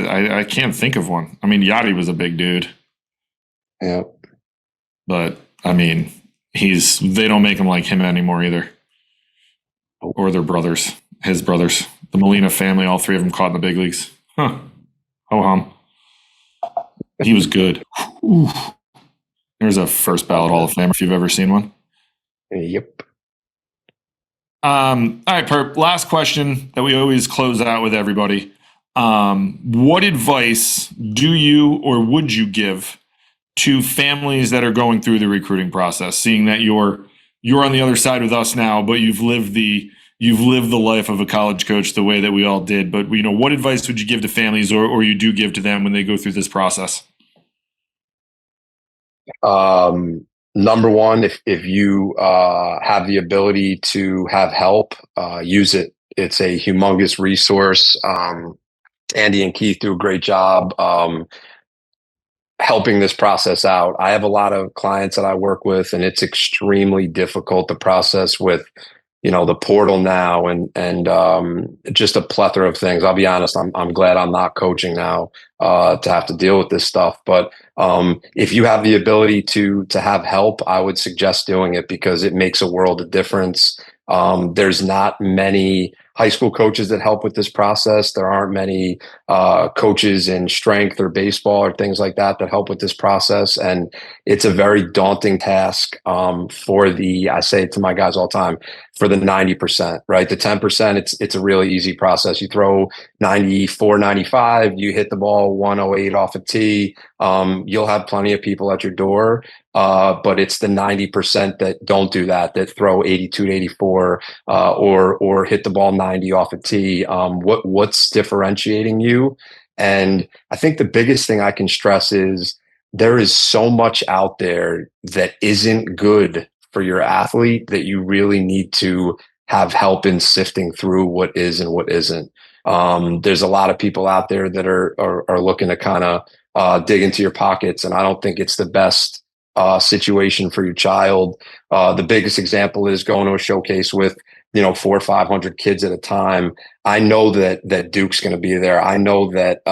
I can't think of one. I mean, Yachty was a big dude. Yeah. But, I mean, they don't make him like him anymore either. Or their brothers. His brothers. The Molina family, all three of them caught in the big leagues. Huh. Ho-hum. He was good. Ooh. There's a first ballot Hall of Famer if you've ever seen one. Yep. All right, Perp. Last question that we always close out with everybody. What advice do you or would you give to families that are going through the recruiting process, seeing that you're on the other side with us now, but you've lived the life of a college coach the way that we all did. But what advice would you give to families or you do give to them when they go through this process? Number one, if you have the ability to have help, use it. It's a humongous resource. Andy and Keith do a great job helping this process out. I have a lot of clients that I work with, and it's extremely difficult to process with the portal now and just a plethora of things. I'll be honest, I'm glad I'm not coaching now to have to deal with this stuff. But if you have the ability to have help, I would suggest doing it because it makes a world of difference. There's not many high school coaches that help with this process. There aren't many coaches in strength or baseball or things like that help with this process. And it's a very daunting task I say it to my guys all the time, for the 90%, right? The 10%, it's a really easy process. You throw 94, 95, you hit the ball 108 off a tee. You'll have plenty of people at your door. But it's the 90% that don't do that throw 82 to 84 or hit the ball 90 off a tee. What's differentiating you? And I think the biggest thing I can stress is there is so much out there that isn't good for your athlete that you really need to have help in sifting through what is and what isn't. There's a lot of people out there that are looking to kind of dig into your pockets, and I don't think it's the best situation for your child. The biggest example is going to a showcase with 400 or 500 kids at a time. I know that Duke's going to be there. I know that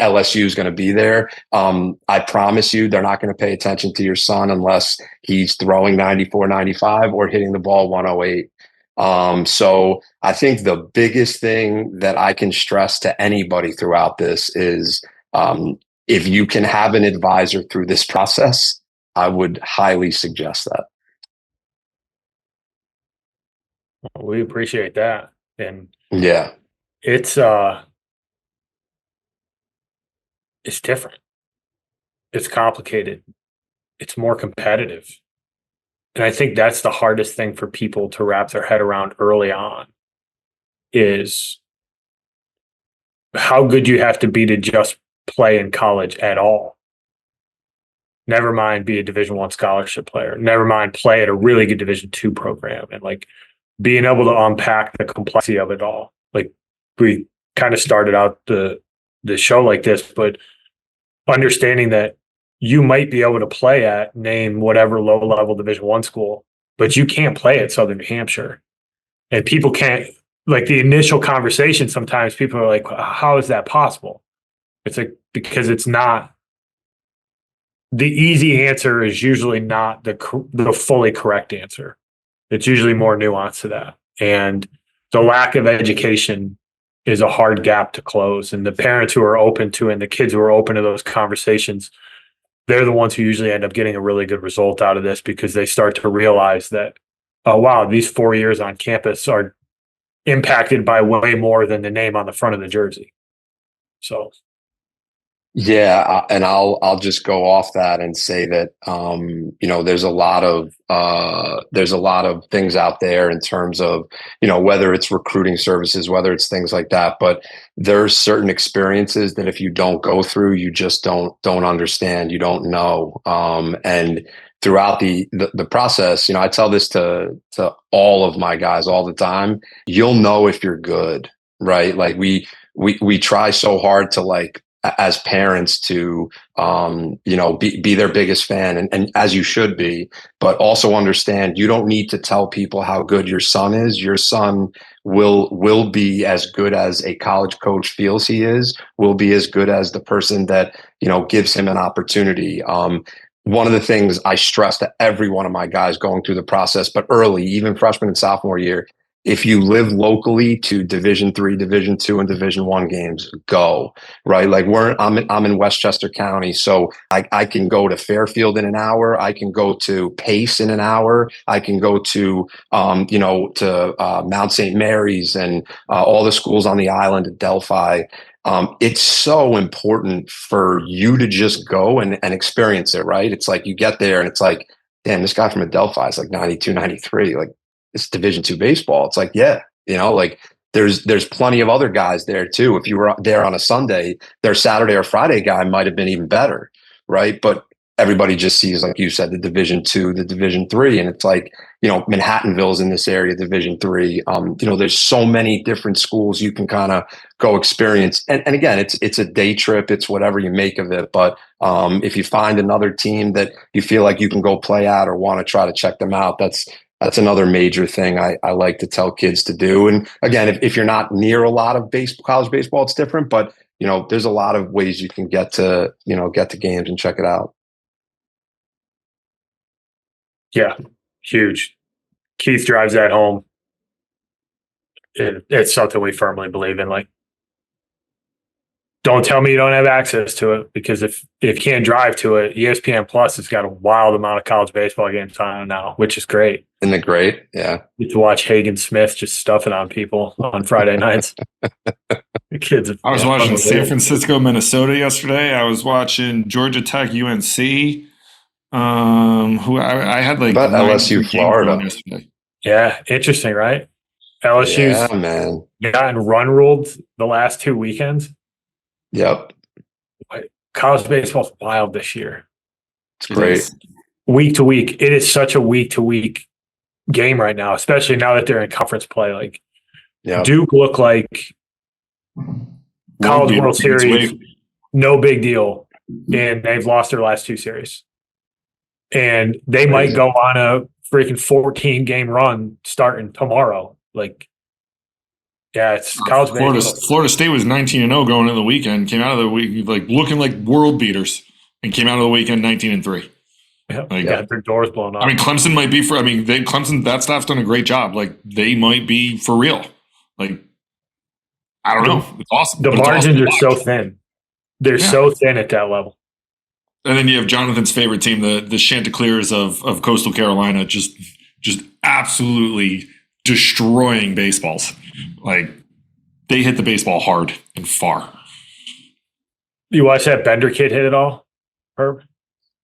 LSU is going to be there. I promise you, they're not going to pay attention to your son unless he's throwing 94, 95 or hitting the ball 108. So I think the biggest thing that I can stress to anybody throughout this is if you can have an advisor through this process, I would highly suggest that. We appreciate that. And yeah, it's different. It's complicated. It's more competitive. And I think that's the hardest thing for people to wrap their head around early on is how good you have to be to just play in college at all. Never mind be a Division I scholarship player. Never mind play at a really good Division II program, and being able to unpack the complexity of it all. We kind of started out the show like this, but understanding that you might be able to play at name whatever low level Division I school, but you can't play at Southern New Hampshire, and people can't. The initial conversation, sometimes people are like, "How is that possible?" It's because it's not. The easy answer is usually not the fully correct answer. It's usually more nuanced to that. And the lack of education is a hard gap to close. And the parents who are open to it and the kids who are open to those conversations, they're the ones who usually end up getting a really good result out of this because they start to realize that, oh, wow, these 4 years on campus are impacted by way more than the name on the front of the jersey. So. Yeah, and I'll just go off that and say that there's a lot of things out there in terms of whether it's recruiting services, whether it's things like that, but there's certain experiences that if you don't go through, you just don't understand, you don't know, and throughout the process, I tell this to all of my guys all the time. You'll know if you're good, right? We try so hard to as parents to, be their biggest fan, and as you should be, but also understand you don't need to tell people how good your son is. Your son will be as good as a college coach feels he is, will be as good as the person that, gives him an opportunity. One of the things I stress to every one of my guys going through the process, but early, even freshman and sophomore year, if you live locally to Division III, Division II, and Division I games, go, right. Like I'm in Westchester County, so I can go to Fairfield in an hour. I can go to Pace in an hour. I can go to Mount St. Mary's and all the schools on the island at Delphi. It's so important for you to just go and experience it, right? It's like you get there and it's like, damn, this guy from Adelphi is like 92, 93. Like, it's Division II baseball. It's like, yeah, like there's plenty of other guys there too. If you were there on a Sunday, their Saturday or Friday guy might have been even better, right? But everybody just sees, like you said, the Division II, the Division III, and it's like, Manhattanville's in this area, Division III. There's so many different schools you can kind of go experience. And again, it's a day trip. It's whatever you make of it. But if you find another team that you feel like you can go play at or want to try to check them out, that's another major thing I like to tell kids to do. And again, if you're not near a lot of college baseball, it's different. But there's a lot of ways you can get to games and check it out. Yeah, huge. Keith drives that home. It's something we firmly believe in. Like, don't tell me you don't have access to it, because if you can't drive to it, ESPN Plus has got a wild amount of college baseball games on now, which is great. Isn't it great? Yeah. You get to watch Hagen Smith just stuffing on people on Friday nights. The kids. I was watching San Francisco, Minnesota yesterday. I was watching Georgia Tech, UNC. Who I had like about LSU, Florida yesterday. Yeah, interesting, right? LSU's gotten run ruled the last 2 weekends. Yep. College baseball's wild this year. It's great. Week to week. It is such a week to week game right now, especially now that they're in conference play. Like, Duke look like College World Series, no big deal. And they've lost their last 2 series. And they might go on a freaking 14 game run starting tomorrow. Like, yeah, it's college baseball. Florida State was 19-0 going into the weekend. Came out of the week like looking like world beaters, and came out of the weekend 19-3. Got their doors blown off. I mean, Clemson might be Clemson. That staff's done a great job. Like, they might be for real. Like, I don't know. It's awesome. The margins are so thin. They're so thin at that level. And then you have Jonathan's favorite team, the Chanticleers of Coastal Carolina, just absolutely destroying baseballs. Like, they hit the baseball hard and far. You watch that Bender kid hit it all, Herb?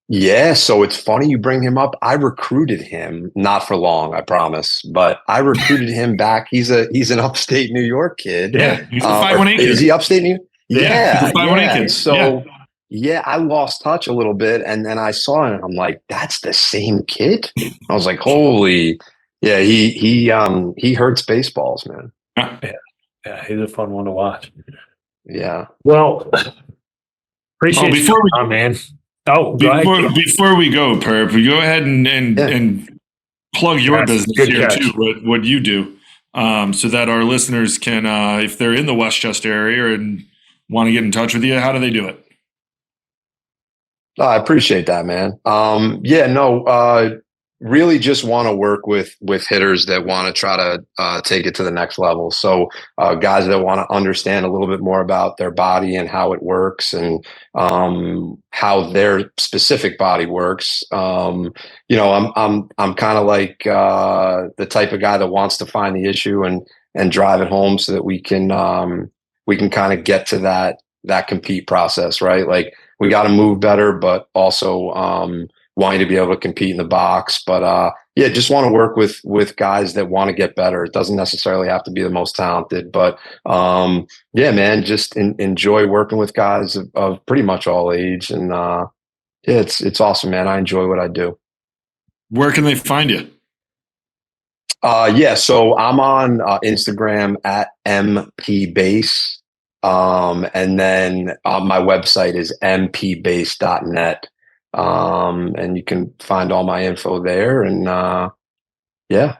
Yeah, so it's funny you bring him up. I recruited him, not for long, I promise, but I recruited him back. He's an upstate New York kid. Yeah, he's a 518 kid. Is he upstate New York? Yeah, he's a 518 kid. So yeah, I lost touch a little bit, and then I saw it, and I'm like, that's the same kid. I was like, holy, yeah, he hurts baseballs, man. Yeah, he's a fun one to watch. Yeah. Well, appreciate you coming on, man. Before we go, Perp, go ahead and plug your business here too. What you do, so that our listeners can, if they're in the Westchester area and want to get in touch with you, how do they do it? I appreciate that, man. Really just want to work with hitters that want to try to take it to the next level. So guys that want to understand a little bit more about their body and how it works, and how their specific body works. I'm kind of like the type of guy that wants to find the issue and drive it home, so that we can kind of get to that compete process, right? Like, we got to move better, but also wanting to be able to compete in the box. But just want to work with guys that want to get better. It doesn't necessarily have to be the most talented, but man, just enjoy working with guys of pretty much all age. And it's awesome, man. I enjoy what I do. Where can they find you? So I'm on Instagram at mpbase. And then my website is mpbase.net. And you can find all my info there. And yeah.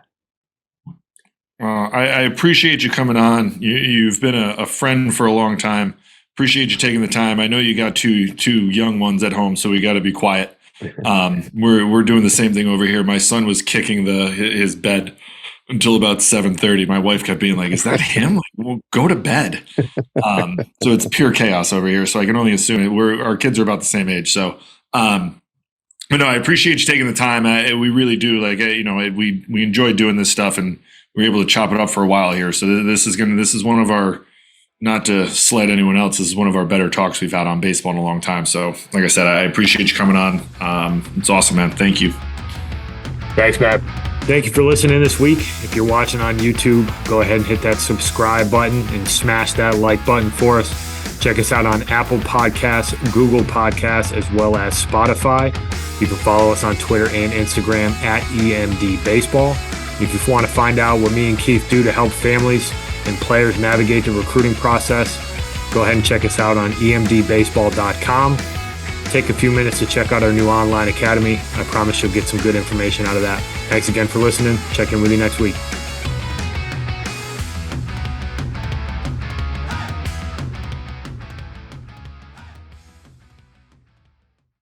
I appreciate you coming on. You've been a friend for a long time. Appreciate you taking the time. I know you got two young ones at home, so we got to be quiet. We're doing the same thing over here. My son was kicking his bed until about 7:30. My wife kept being like, "Is that him? Like, well, go to bed." So it's pure chaos over here. So I can only assume our kids are about the same age. So, but no, I appreciate you taking the time. We really do. Like, we enjoy doing this stuff, and we're able to chop it up for a while here. So this is one of our, not to slight anyone else, this is one of our better talks we've had on baseball in a long time. So like I said, I appreciate you coming on. It's awesome, man. Thank you. Thanks, Matt. Thank you for listening this week. If you're watching on YouTube, go ahead and hit that subscribe button and smash that like button for us. Check us out on Apple Podcasts, Google Podcasts, as well as Spotify. You can follow us on Twitter and Instagram at EMD Baseball. If you want to find out what me and Keith do to help families and players navigate the recruiting process, go ahead and check us out on emdbaseball.com. Take a few minutes to check out our new online academy. I promise you'll get some good information out of that. Thanks again for listening. Check in with you next week.